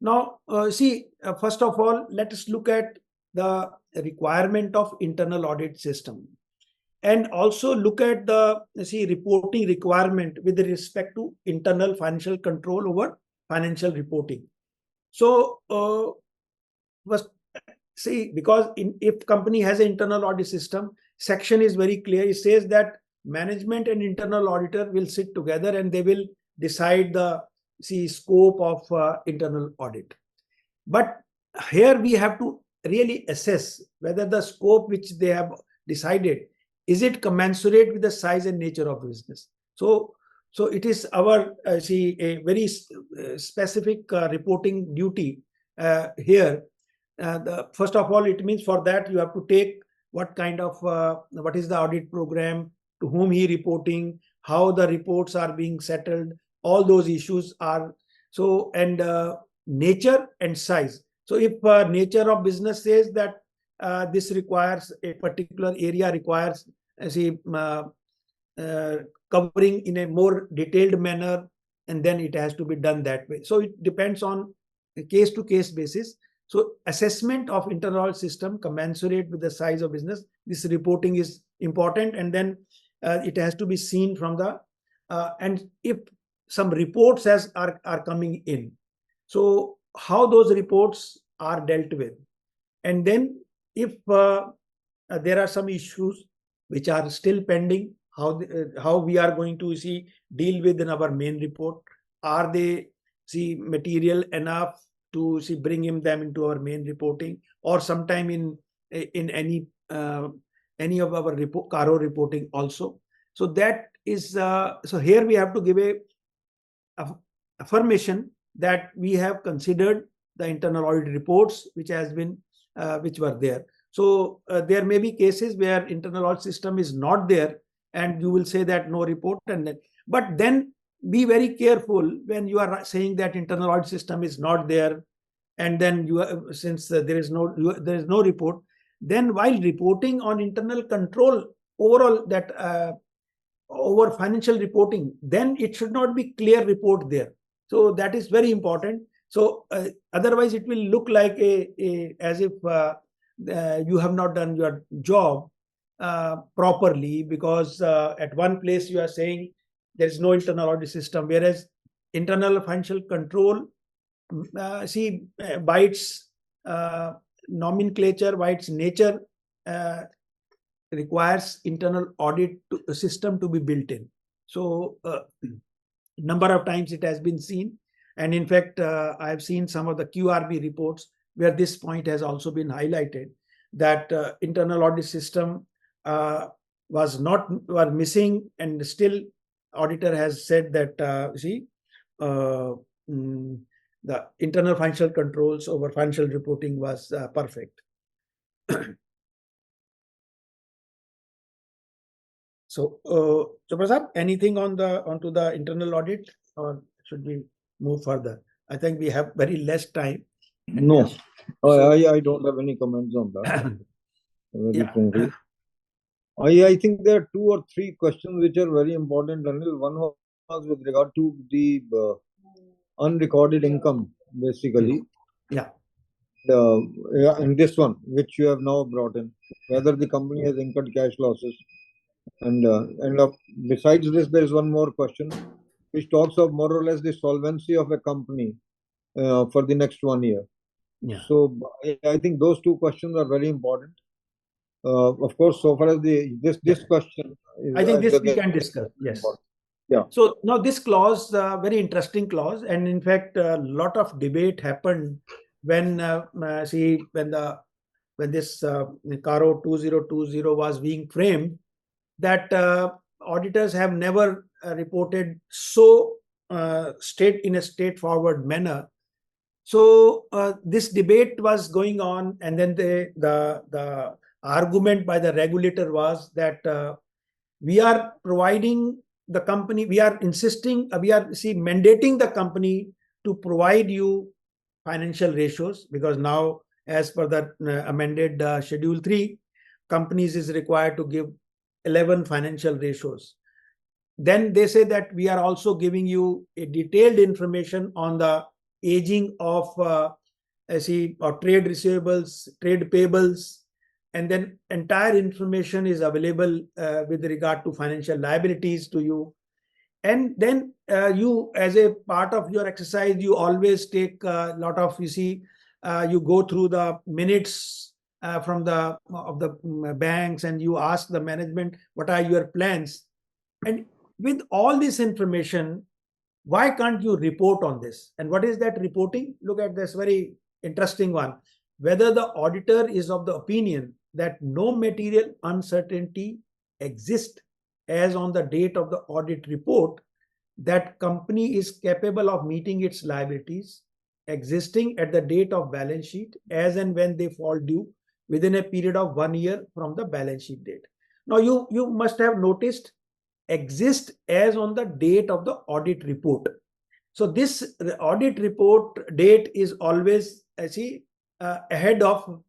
Now, first of all, let us look at the requirement of internal audit system, and also look at the reporting requirement with respect to internal financial control over financial reporting. So, because if company has an internal audit system, section is very clear. It says that management and internal auditor will sit together and they will decide the scope of internal audit. But here we have to really assess whether the scope which they have decided, is it commensurate with the size and nature of business. So it is our a very specific reporting duty here. First of all, it means for that you have to take what kind of what is the audit program, to whom he reporting, how the reports are being settled, all those issues are so, and nature and size. So if nature of business says that this requires a particular area requires covering in a more detailed manner, and then it has to be done that way. So it depends on a case to case basis. So assessment of internal system commensurate with the size of business, this reporting is important, and then it has to be seen from the and if some reports are coming in, so how those reports are dealt with, and then if there are some issues which are still pending, how we are going to deal with in our main report. Are they material enough to bring them into our main reporting, or sometime in any of our CARO reporting also. So that is so here we have to give a affirmation that we have considered the internal audit reports which were there. So there may be cases where internal audit system is not there, and you will say that no report, but then be very careful when you are saying that internal audit system is not there, and then since there is no report, then while reporting on internal control overall, that over financial reporting, then it should not be clear report there. So that is very important. So otherwise it will look like as if you have not done your job, properly, because at one place you are saying there is no internal audit system, whereas internal financial control, by its nomenclature, by its nature, requires internal audit system to be built in. So number of times it has been seen, and in fact I have seen some of the QRB reports where this point has also been highlighted, that internal audit system was missing, and still auditor has said that the internal financial controls over financial reporting was perfect. So, Prasad, anything onto the internal audit, or should we move further? I think we have very less time. No, I don't have any comments on that. Very frankly. I think there are 2 or 3 questions which are very important. Anil, one was with regard to the unrecorded income, basically. Yeah. And this one, which you have now brought in, whether the company has incurred cash losses. And besides this, there is one more question, which talks of more or less the solvency of a company for the next 1 year. Yeah. So I think those 2 questions are very important. Of course, so far as this question is, I think this we can discuss. Yes. Yeah. So now this clause, very interesting clause, and in fact, a lot of debate happened when when this CARO 2020 was being framed, that auditors have never reported so in a straightforward manner. So this debate was going on, and then the argument by the regulator was that we are providing the company, we are insisting, we are mandating the company to provide you financial ratios, because now, as per the amended Schedule 3, companies is required to give 11 financial ratios. Then they say that we are also giving you a detailed information on the aging of trade receivables, trade payables, and then entire information is available with regard to financial liabilities to you. And then you, as a part of your exercise, you always take a lot of, you go through the minutes from the banks, and you ask the management, what are your plans? And with all this information, why can't you report on this? And what is that reporting? Look at this very interesting one. Whether the auditor is of the opinion that no material uncertainty exists as on the date of the audit report, that company is capable of meeting its liabilities existing at the date of balance sheet as and when they fall due within a period of 1 year from the balance sheet date. Now, you must have noticed exist as on the date of the audit report. So this audit report date is always ahead of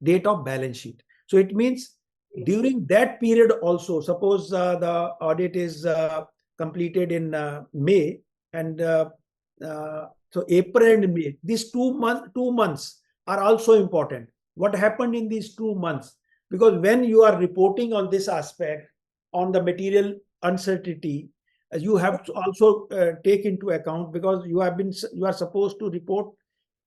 date of balance sheet. So it means during that period also, suppose the audit is completed in May, and so April and May, these 2 months are also important. What happened in these 2 months? Because when you are reporting on this aspect, on the material uncertainty, you have to also take into account, because you are supposed to report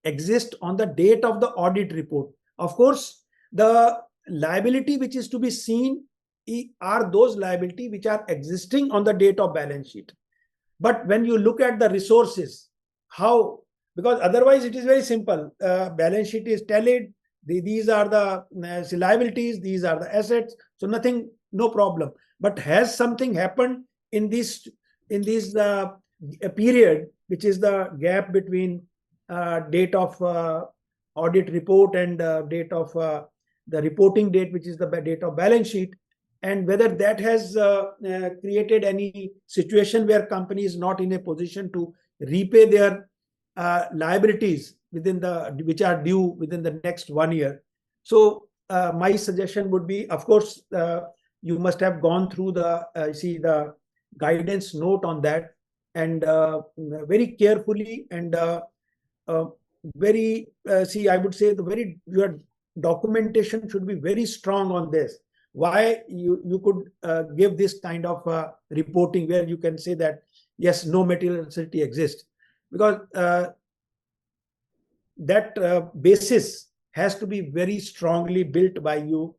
exist on the date of the audit report. Of course, the liability which is to be seen are those liability which are existing on the date of balance sheet. But when you look at the resources, how? Because otherwise it is very simple. Balance sheet is tallied. These are the liabilities. These are the assets. So nothing, no problem. But has something happened in this period, which is the gap between date of audit report and date of the reporting date, which is the date of balance sheet, and whether that has created any situation where company is not in a position to repay their liabilities which are due within the next 1 year. So my suggestion would be, of course, you must have gone through the guidance note on that, and very carefully, and I would say your documentation should be very strong on this. why you could give this kind of reporting where you can say that yes, no material necessity exists, because that basis has to be very strongly built by you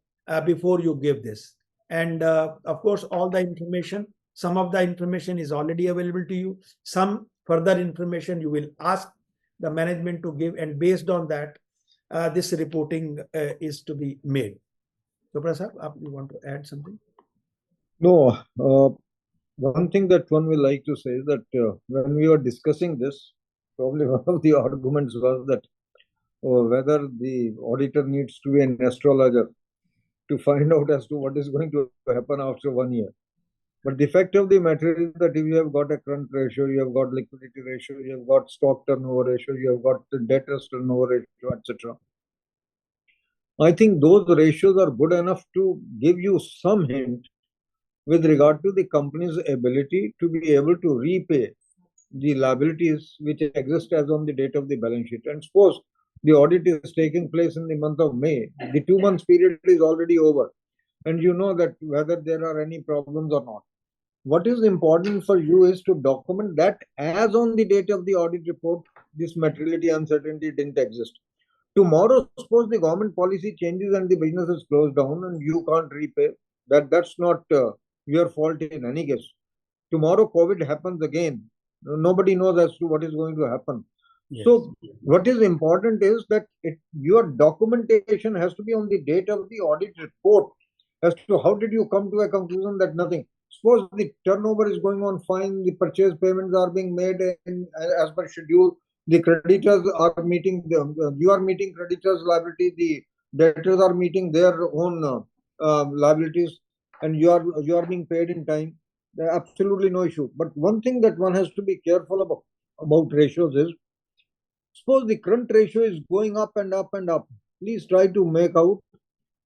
before you give this. And of course, all the information, some of the information is already available to you. Some further information you will ask the management to give, and based on that, this reporting is to be made. So, Prasad, you want to add something? No, one thing that one will like to say is that when we were discussing this, probably one of the arguments was that whether the auditor needs to be an astrologer to find out as to what is going to happen after 1 year. But the fact of the matter is that if you have got a current ratio, you have got liquidity ratio, you have got stock turnover ratio, you have got the debtors turnover ratio, etc. I think those ratios are good enough to give you some hint with regard to the company's ability to be able to repay the liabilities which exist as on the date of the balance sheet. And suppose the audit is taking place in the month of May, the 2 months period is already over, and you know that whether there are any problems or not. What is important for you is to document that as on the date of the audit report, this materiality uncertainty didn't exist. Tomorrow, suppose the government policy changes and the business is closed down and you can't repay, that's not your fault in any case. Tomorrow, COVID happens again. Nobody knows as to what is going to happen. Yes. So, what is important is that your documentation has to be on the date of the audit report as to how did you come to a conclusion that nothing. Suppose the turnover is going on fine, the purchase payments are being made as per schedule, the creditors are meeting, you are meeting creditors' liability, the debtors are meeting their own liabilities, and you are being paid in time. There are absolutely no issue. But one thing that one has to be careful about ratios is, suppose the current ratio is going up and up and up. Please try to make out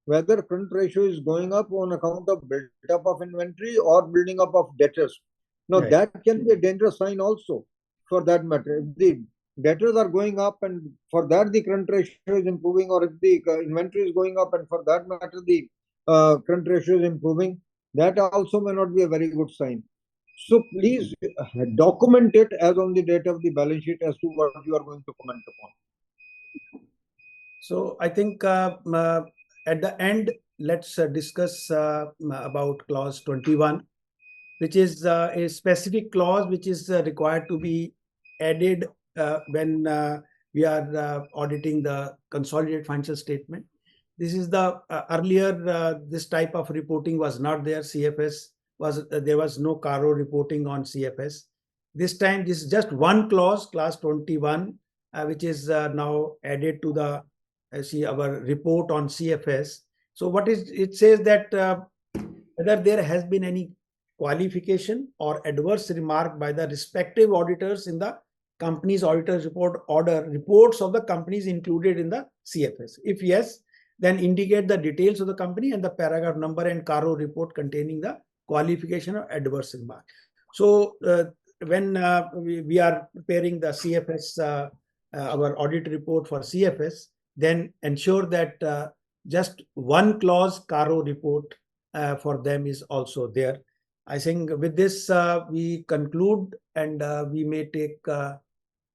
whether current ratio is going up on account of build-up of inventory or building up of debtors. Now, right, that can be a dangerous sign also, for that matter. If the debtors are going up and for that the current ratio is improving, or if the inventory is going up and for that matter the current ratio is improving, that also may not be a very good sign. So please document it as on the date of the balance sheet as to what you are going to comment upon. So I think at the end, let's discuss about clause 21, which is a specific clause which is required to be added when we are auditing the consolidated financial statement. This is the earlier this type of reporting was not there. CFS was there was no CARO reporting on CFS. This time, this is just one clause, clause 21, which is now added to the our report on CFS. So what is it says that whether there has been any qualification or adverse remark by the respective auditors in the company's auditor's report order reports of the companies included in the CFS. If yes, then indicate the details of the company and the paragraph number and CARO report containing the qualification or adverse remark. So when we are preparing the CFS, our audit report for CFS, then ensure that just one clause CARO report for them is also there. I think with this we conclude, and we may take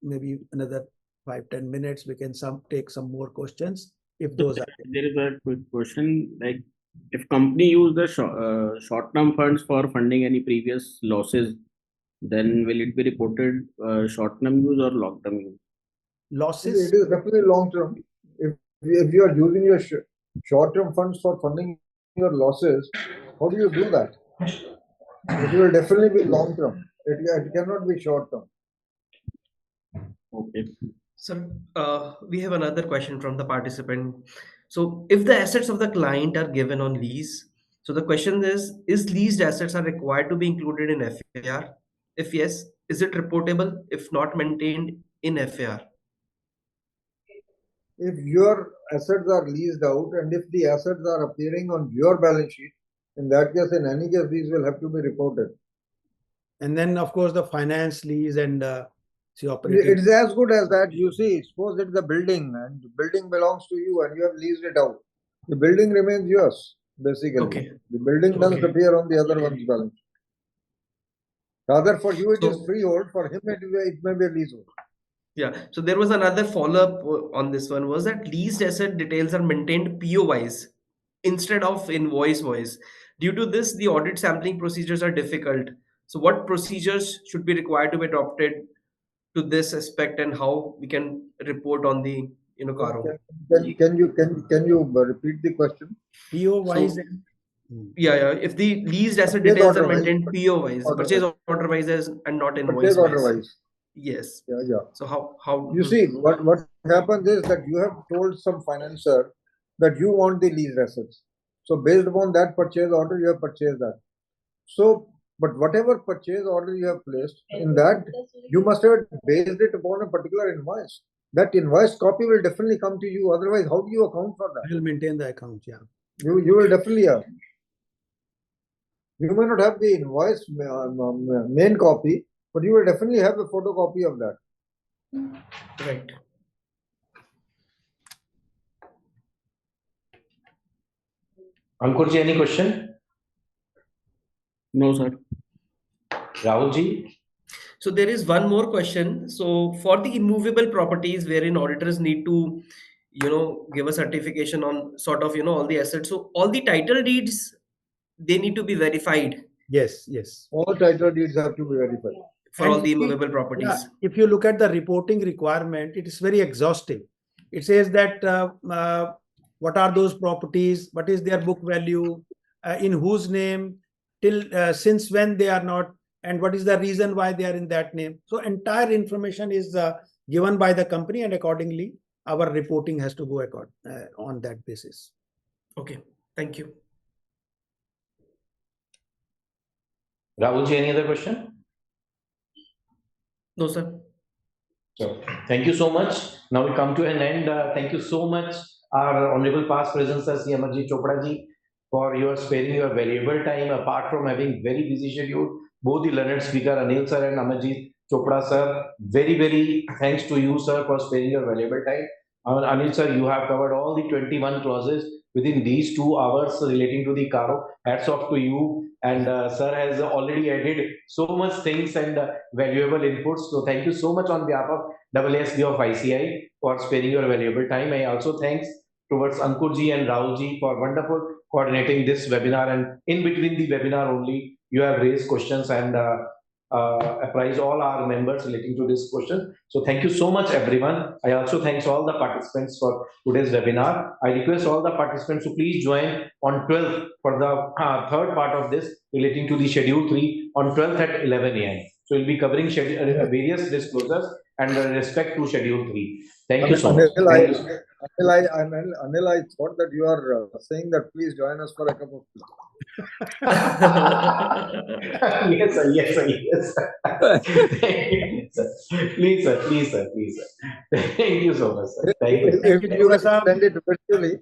maybe another 5-10 minutes. We can take some more questions if those are there. There is a quick question, like if company use the short-term funds for funding any previous losses, then will it be reported short-term use or long-term use? Losses? It is definitely long-term. If you are using your short-term funds for funding your losses, how do you do that? It will definitely be long-term. It cannot be short-term. Okay. So we have another question from the participant. So if the assets of the client are given on lease, so the question is leased assets are required to be included in FAR? If yes, is it reportable if not maintained in FAR? If your assets are leased out and if the assets are appearing on your balance sheet, in that case, in any case, these will have to be reported. And then, of course, the finance lease and operating. It's as good as that. You see, suppose it's a building and the building belongs to you and you have leased it out. The building remains yours. basically. Okay. The building doesn't Okay. appear on the other one's balance sheet. Rather, for you it is So freehold, for him it may be a leasehold. yeah, so there was another follow-up on this one was that leased asset details are maintained PO wise instead of invoice wise. Due to this, the audit sampling procedures are difficult. So what procedures should be required to be adopted to this aspect, and how we can report on the CARO? Can you repeat the question? PO wise So and yeah, if the leased asset Purchase details are order wise. maintained PO wise, Order purchase wise. order wise and not Purchase invoice order wise. wise. Yes. Yeah. So how You see, what happens is that you have told some financer that you want the leased assets. So based upon that purchase order, you have purchased that. So, but whatever purchase order you have placed, in that you must have based it upon a particular invoice. That invoice copy will definitely come to you. Otherwise, how do you account for that? will maintain the account. Yeah. You will definitely have. You may not have the invoice main copy, but you will definitely have a photocopy of that. right? Ankurji, any question? No, sir. Rahulji? So there is one more question. So for the immovable properties wherein auditors need to, give a certification on sort of, all the assets. So all the title deeds, they need to be verified Yes. Yes. All title deeds have to be verified. for And all the if we- immovable Yeah, properties. if you look at the reporting requirement, it is very exhaustive. It says that what are those properties, what is their book value, in whose name, till since when they are not, and what is the reason why they are in that name. So entire information is given by the company, and accordingly, our reporting has to go on that basis. Okay, thank you. Rahulji, any other question? No, sir. So, thank you so much. Now we come to an end. Thank you so much, our honorable past presence, Sir C. Amarjit Chopra ji, for your sparing your valuable time. Apart from having very busy schedule, both the learned speaker Anil sir and Amarjit Chopra sir, very thanks to you, sir, for sparing your valuable time. Anil sir, you have covered all the 21 clauses within these 2 hours relating to the CARO. Hats off to you. And sir has already added so much things and valuable inputs. So thank you so much on behalf of AASB of ICI for sparing your valuable time. I also thanks towards Ankurji and Rahulji for wonderful coordinating this webinar. And in between the webinar only, you have raised questions and apprise all our members relating to this question. So thank you so much, everyone. I also thanks all the participants for today's webinar. I request all the participants to please join on 12th for the third part of this relating to the schedule 3 on 12th at 11 a.m. So we'll be covering various disclosures and respect to schedule 3. Thank you so much. Thank you. Anil, I thought that you are saying that please join us for a cup of tea. Yes, sir. Yes, sir. Yes, sir. Please, sir. Thank you so much, sir. Thank you. If you extend it virtually,